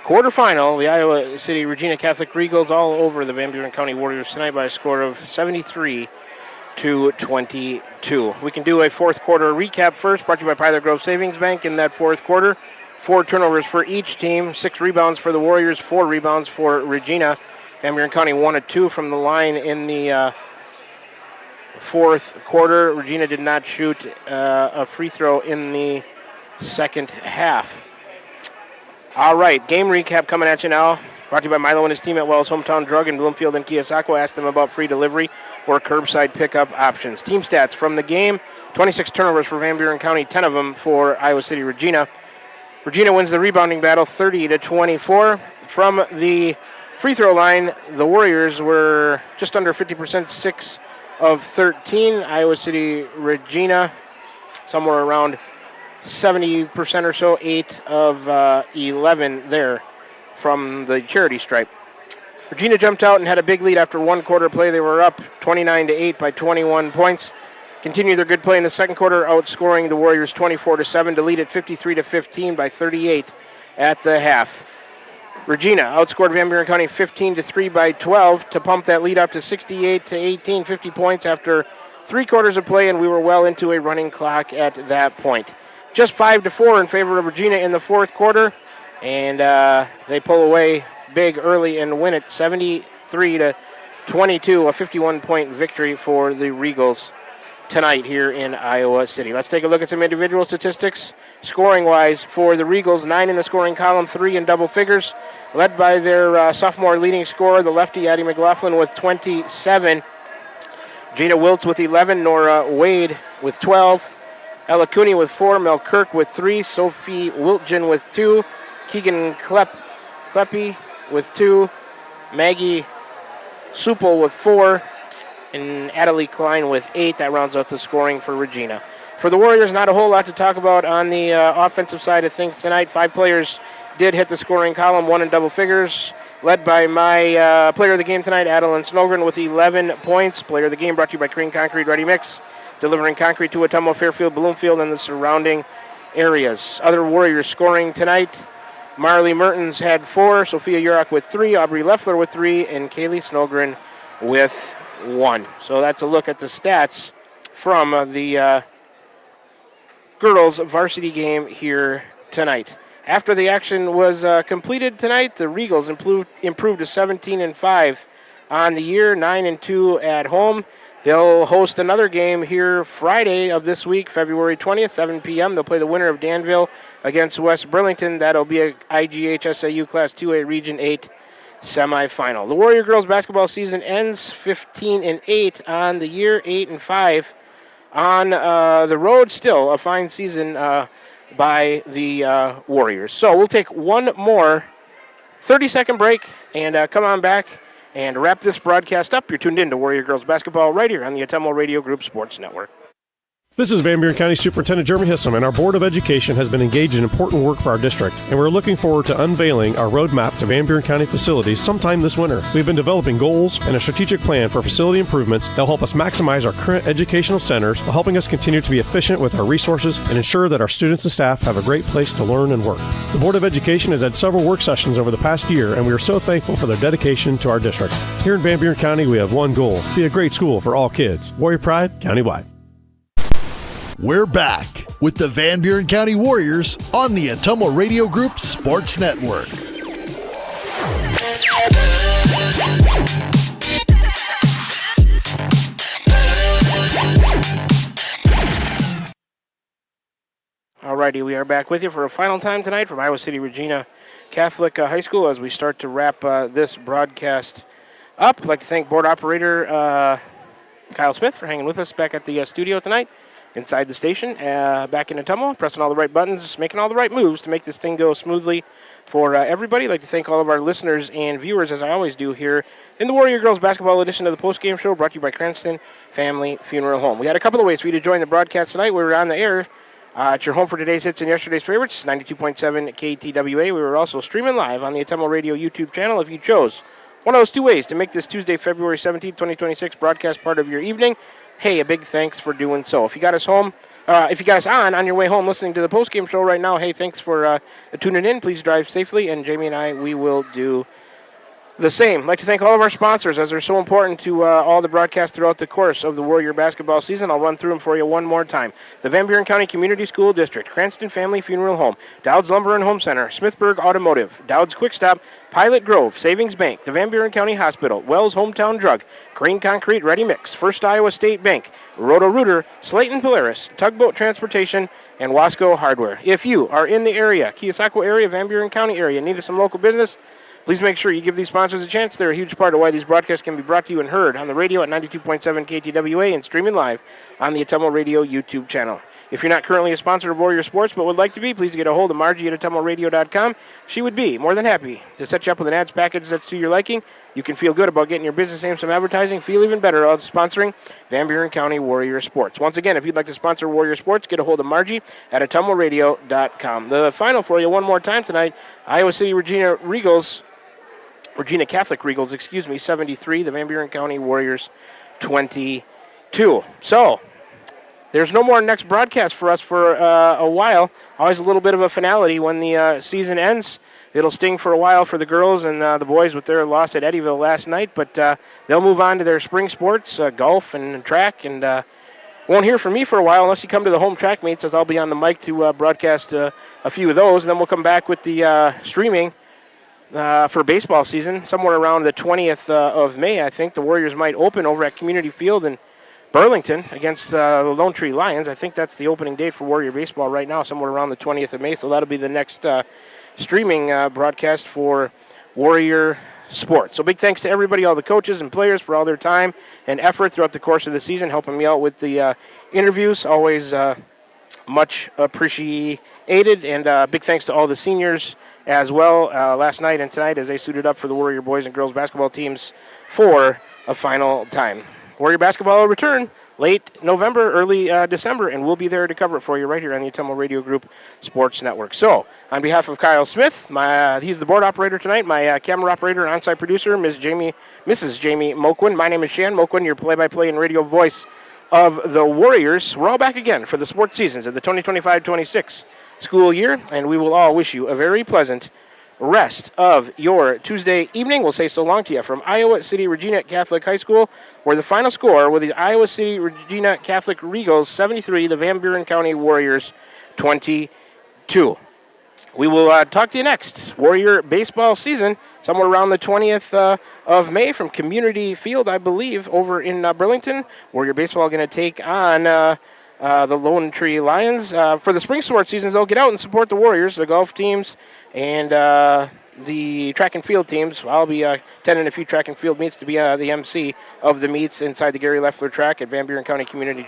quarterfinal. The Iowa City Regina Catholic Regals all over the Van Buren County Warriors tonight by a score of 73-22. We can do a fourth quarter recap first, brought to you by Pilot Grove Savings Bank. In that fourth quarter, 4 turnovers for each team, 6 rebounds for the Warriors, 4 rebounds for Regina. Van Buren County 1 of 2 from the line in the fourth quarter. Regina did not shoot a free throw in the second half. All right, game recap coming at you now. Brought to you by Milo and his team at Wells Hometown Drug in Bloomfield and Keosauqua. Asked them about free delivery or curbside pickup options. Team stats from the game: 26 turnovers for Van Buren County, 10 of them for Iowa City Regina. Regina wins the rebounding battle 30-24. From the free throw line, the Warriors were just under 50%, 6 of 13. Iowa City Regina, somewhere around 70% or so, 8 of 11 there from the charity stripe. Regina jumped out and had a big lead after one quarter play. They were up 29-8 by 21 points. Continued their good play in the second quarter, outscoring the Warriors 24-7 to lead at 53-15 by 38 at the half. Regina outscored Van Buren County 15-3 by 12 to pump that lead up to 68-18, 50 points after 3 quarters of play, and we were well into a running clock at that point. Just 5-4 in favor of Regina in the fourth quarter, and they pull away big early and win it 73-22, a 51-point victory for the Regals tonight here in Iowa City. Let's take a look at some individual statistics. Scoring-wise for the Regals, 9 in the scoring column, 3 in double figures, led by their sophomore leading scorer, the lefty Addie McLaughlin, with 27. Jada Wiltz with 11, Nora Wade with 12, Ella Cooney with 4, Mel Kirk with 3, Sophie Wiltgen with 2, Keegan Kleppy with 2, Maggie Supel with 4, and Adelie Klein with 8. That rounds out the scoring for Regina. For the Warriors, not a whole lot to talk about on the offensive side of things tonight. 5 players did hit the scoring column, 1 in double figures, led by my player of the game tonight, Adeline Snogren, with 11 points. Player of the game brought to you by Crane Concrete Ready Mix, delivering concrete to Atomo, Fairfield, Bloomfield, and the surrounding areas. Other Warriors scoring tonight: Marley Mertens had 4, Sophia Urach with 3, Aubrey Leffler with 3, and Kaylee Snogren with 1. So that's a look at the stats from the girls' varsity game here tonight. After the action was completed tonight, the Regals improved to 17-5 on the year, 9-2 at home. They'll host another game here Friday of this week, February 20th, 7 p.m. They'll play the winner of Danville against West Burlington. That'll be a IGH SAU Class 2A Region 8 semifinal. The Warrior girls basketball season ends 15-8 on the year, 8-5 on the road. Still a fine season by the Warriors. So we'll take one more 30-second break and come on back and wrap this broadcast up. You're tuned in to Warrior Girls Basketball right here on the Atomo Radio Group Sports Network. This is Van Buren County Superintendent Jeremy Hissam, and our Board of Education has been engaged in important work for our district, and we're looking forward to unveiling our roadmap to Van Buren County facilities sometime this winter. We've been developing goals and a strategic plan for facility improvements that will help us maximize our current educational centers while helping us continue to be efficient with our resources and ensure that our students and staff have a great place to learn and work. The Board of Education has had several work sessions over the past year, and we are so thankful for their dedication to our district. Here in Van Buren County, we have one goal: be a great school for all kids. Warrior Pride, countywide. We're back with the Van Buren County Warriors on the Atomo Radio Group Sports Network. Alrighty, we are back with you for a final time tonight from Iowa City Regina Catholic High School as we start to wrap this broadcast up. I'd like to thank board operator Kyle Smith for hanging with us back at the studio tonight. Inside the station, back in Atomo, pressing all the right buttons, making all the right moves to make this thing go smoothly for everybody. I'd like to thank all of our listeners and viewers, as I always do here in the Warrior Girls Basketball edition of the Postgame Show, brought to you by Cranston Family Funeral Home. We had a couple of ways for you to join the broadcast tonight. We were on the air at your home for today's hits and yesterday's favorites, 92.7 KTWA. We were also streaming live on the Atomo Radio YouTube channel if you chose one of those two ways to make this Tuesday, February 17th, 2026 broadcast part of your evening. Hey, a big thanks for doing so. If you got us home, if you got us on your way home listening to the postgame show right now, hey, thanks for tuning in. Please drive safely, and Jamie and I, we will do the same. I'd like to thank all of our sponsors, as they're so important to all the broadcasts throughout the course of the Warrior basketball season. I'll run through them for you one more time. The Van Buren County Community School District, Cranston Family Funeral Home, Dowd's Lumber and Home Center, Smithburg Automotive, Dowd's Quick Stop, Pilot Grove, Savings Bank, the Van Buren County Hospital, Wells Hometown Drug, Crane Concrete Ready Mix, First Iowa State Bank, Roto-Rooter, Slayton Polaris, Tugboat Transportation, and Wasco Hardware. If you are in the area, Keosauqua area, Van Buren County area, needed some local business, please make sure you give these sponsors a chance. They're a huge part of why these broadcasts can be brought to you and heard on the radio at 92.7 KTWA and streaming live on the Atomo Radio YouTube channel. If you're not currently a sponsor of Warrior Sports but would like to be, please get a hold of Margie at AtomoRadio.com. She would be more than happy to set you up with an ads package that's to your liking. You can feel good about getting your business name some advertising. Feel even better about sponsoring Van Buren County Warrior Sports. Once again, if you'd like to sponsor Warrior Sports, get a hold of Margie at AtomoRadio.com. The final for you one more time tonight, Iowa City Regina Catholic Regals, 73, the Van Buren County Warriors 22. So, there's no more next broadcast for us for a while. Always a little bit of a finality when the season ends. It'll sting for a while for the girls and the boys with their loss at Eddyville last night, but they'll move on to their spring sports, golf and track, and won't hear from me for a while unless you come to the home track meets, as I'll be on the mic to broadcast a few of those, and then we'll come back with the streaming for baseball season. Somewhere around the 20th of May, I think, the Warriors might open over at Community Field in Burlington against the Lone Tree Lions. I think that's the opening date for Warrior Baseball right now, somewhere around the 20th of May, so that'll be the next streaming broadcast for Warrior Sports. So big thanks to everybody, all the coaches and players, for all their time and effort throughout the course of the season, helping me out with the interviews. Always much appreciated, and big thanks to all the seniors as well last night and tonight as they suited up for the Warrior boys and girls basketball teams for a final time. Warrior basketball will return late November, early December, and we'll be there to cover it for you right here on the Atomo Radio Group Sports Network. So, on behalf of Kyle Smith, he's the board operator tonight, my camera operator and on-site producer, Mrs. Jamie Moquin. My name is Shan Moquin, your play-by-play and radio voice of the Warriors. We're all back again for the sports seasons of the 2025-26 school year, and we will all wish you a very pleasant rest of your Tuesday evening. We'll say so long to you from Iowa City Regina Catholic High School, where the final score with the Iowa City Regina Catholic Regals 73, the Van Buren County Warriors 22. We will talk to you next. Warrior baseball season, somewhere around the 20th of May from Community Field, I believe, over in Burlington. Warrior baseball going to take on the Lone Tree Lions. For the spring sports seasons, they'll get out and support the Warriors, the golf teams, and the track and field teams. I'll be attending a few track and field meets to be the MC of the meets inside the Gary Leffler track at Van Buren County Community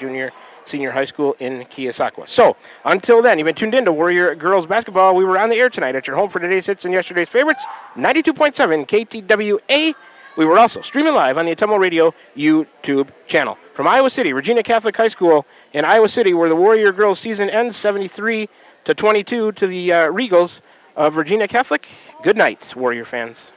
Senior High School in Keosauqua. So, until then, you've been tuned in to Warrior Girls Basketball. We were on the air tonight at your home for today's hits and yesterday's favorites, 92.7 KTWA. We were also streaming live on the Atomo Radio YouTube channel. From Iowa City, Regina Catholic High School in Iowa City, where the Warrior girls season ends 73-22 to the Regals of Regina Catholic. Good night, Warrior fans.